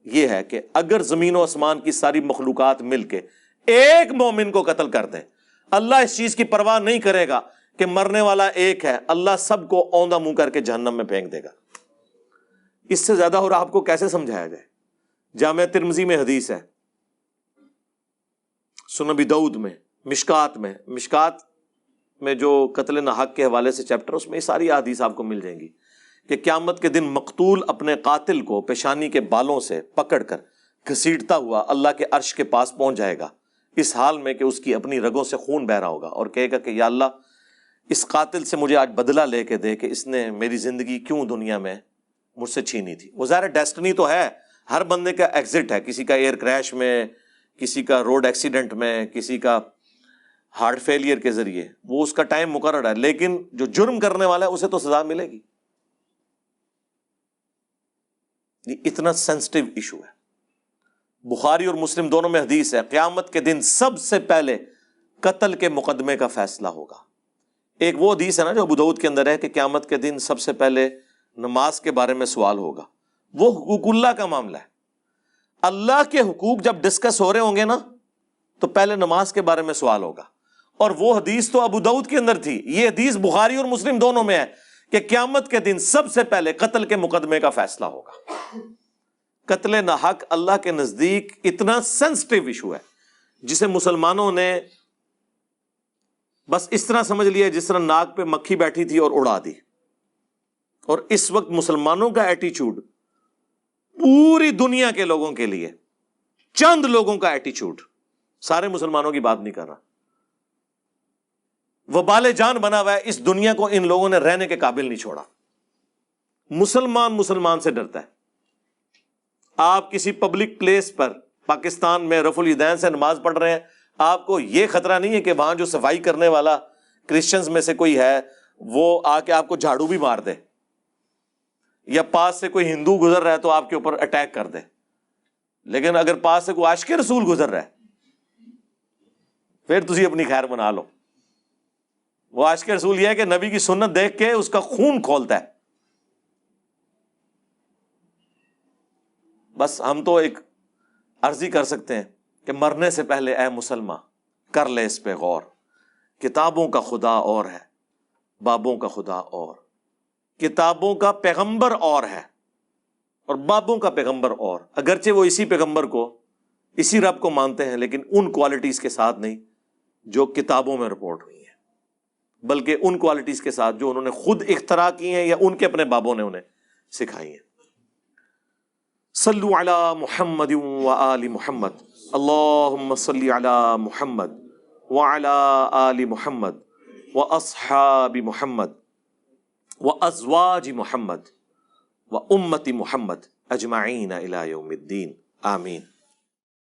یہ ہے کہ اگر زمین و آسمان کی ساری مخلوقات مل کے ایک مومن کو قتل کر دیں، اللہ اس چیز کی پرواہ نہیں کرے گا کہ مرنے والا ایک ہے، اللہ سب کو اوندا منہ کر کے جہنم میں پھینک دے گا. اس سے زیادہ اور آپ کو کیسے سمجھایا جائے؟ جامعہ ترمذی میں حدیث ہے، سنن ابی داؤد میں، مشکات میں جو قتل ناحق کے حوالے سے چیپٹر، اس میں یہ ساری احادیث آپ کو مل جائیں گی کہ قیامت کے دن مقتول اپنے قاتل کو پیشانی کے بالوں سے پکڑ کر گھسیٹتا ہوا اللہ کے عرش کے پاس پہنچ جائے گا، اس حال میں کہ اس کی اپنی رگوں سے خون بہ رہا ہوگا، اور کہے گا کہ یا اللہ اس قاتل سے مجھے آج بدلہ لے کے دے کہ اس نے میری زندگی کیوں دنیا میں مجھ سے چھینی تھی. وہ ظاہر ڈیسٹنی تو ہے، ہر بندے کا ایگزٹ ہے، کسی کا ایئر کریش میں، کسی کا روڈ ایکسیڈنٹ میں، کسی کا ہارٹ فیلئر کے ذریعے، وہ اس کا ٹائم مقرر ہے، لیکن جو جرم کرنے والا ہے اسے تو سزا ملے گی. یہ اتنا سینسٹیو ایشو ہے. بخاری اور مسلم دونوں میں حدیث ہے قیامت کے دن سب سے پہلے قتل کے مقدمے کا فیصلہ ہوگا. ایک وہ حدیث ہے نا جو ابو داؤد کے اندر ہے کہ قیامت کے دن سب سے پہلے نماز کے بارے میں سوال ہوگا. وہ حقوق اللہ کا معاملہ ہے. اللہ کے حقوق جب ڈسکس ہو رہے ہوں گے نا تو پہلے نماز کے بارے میں سوال ہوگا. اور وہ حدیث تو ابو داؤد کے اندر تھی، یہ حدیث بخاری اور مسلم دونوں میں ہے کہ قیامت کے دن سب سے پہلے قتل کے مقدمے کا فیصلہ ہوگا. قتل ناحق اللہ کے نزدیک اتنا سینسٹیو ایشو ہے جسے مسلمانوں نے بس اس طرح سمجھ لیا جس طرح ناک پہ مکھی بیٹھی تھی اور اڑا دی. اور اس وقت مسلمانوں کا ایٹیچیوڈ پوری دنیا کے لوگوں کے لیے، چند لوگوں کا ایٹیچیوڈ، سارے مسلمانوں کی بات نہیں کر رہا، وبال جان بنا ہوا ہے. اس دنیا کو ان لوگوں نے رہنے کے قابل نہیں چھوڑا. مسلمان سے ڈرتا ہے. آپ کسی پبلک پلیس پر پاکستان میں رفع الیدین سے نماز پڑھ رہے ہیں، آپ کو یہ خطرہ نہیں ہے کہ وہاں جو صفائی کرنے والا کرسچنز میں سے کوئی ہے وہ آ کے آپ کو جھاڑو بھی مار دے، یا پاس سے کوئی ہندو گزر رہا ہے تو آپ کے اوپر اٹیک کر دے. لیکن اگر پاس سے کوئی عاشق رسول گزر رہا ہے پھر تسی اپنی خیر بنا لو. وہ عاشق رسول یہ ہے کہ نبی کی سنت دیکھ کے اس کا خون کھولتا ہے. بس ہم تو ایک عرضی کر سکتے ہیں کہ مرنے سے پہلے اے مسلمان کر لے اس پہ غور. کتابوں کا خدا اور ہے، بابوں کا خدا اور. کتابوں کا پیغمبر اور ہے اور بابوں کا پیغمبر اور. اگرچہ وہ اسی پیغمبر کو، اسی رب کو مانتے ہیں لیکن ان کوالٹیز کے ساتھ نہیں جو کتابوں میں رپورٹ ہوئی ہیں، بلکہ ان کوالٹیز کے ساتھ جو انہوں نے خود اختراع کی ہیں یا ان کے اپنے بابوں نے انہیں سکھائی ہیں. صلو علی محمد وآل محمد. اللہم صلی علی محمد وعلی آل محمد واصحاب محمد وازواج محمد وامت محمد اجمعین الی یوم الدین. آمین.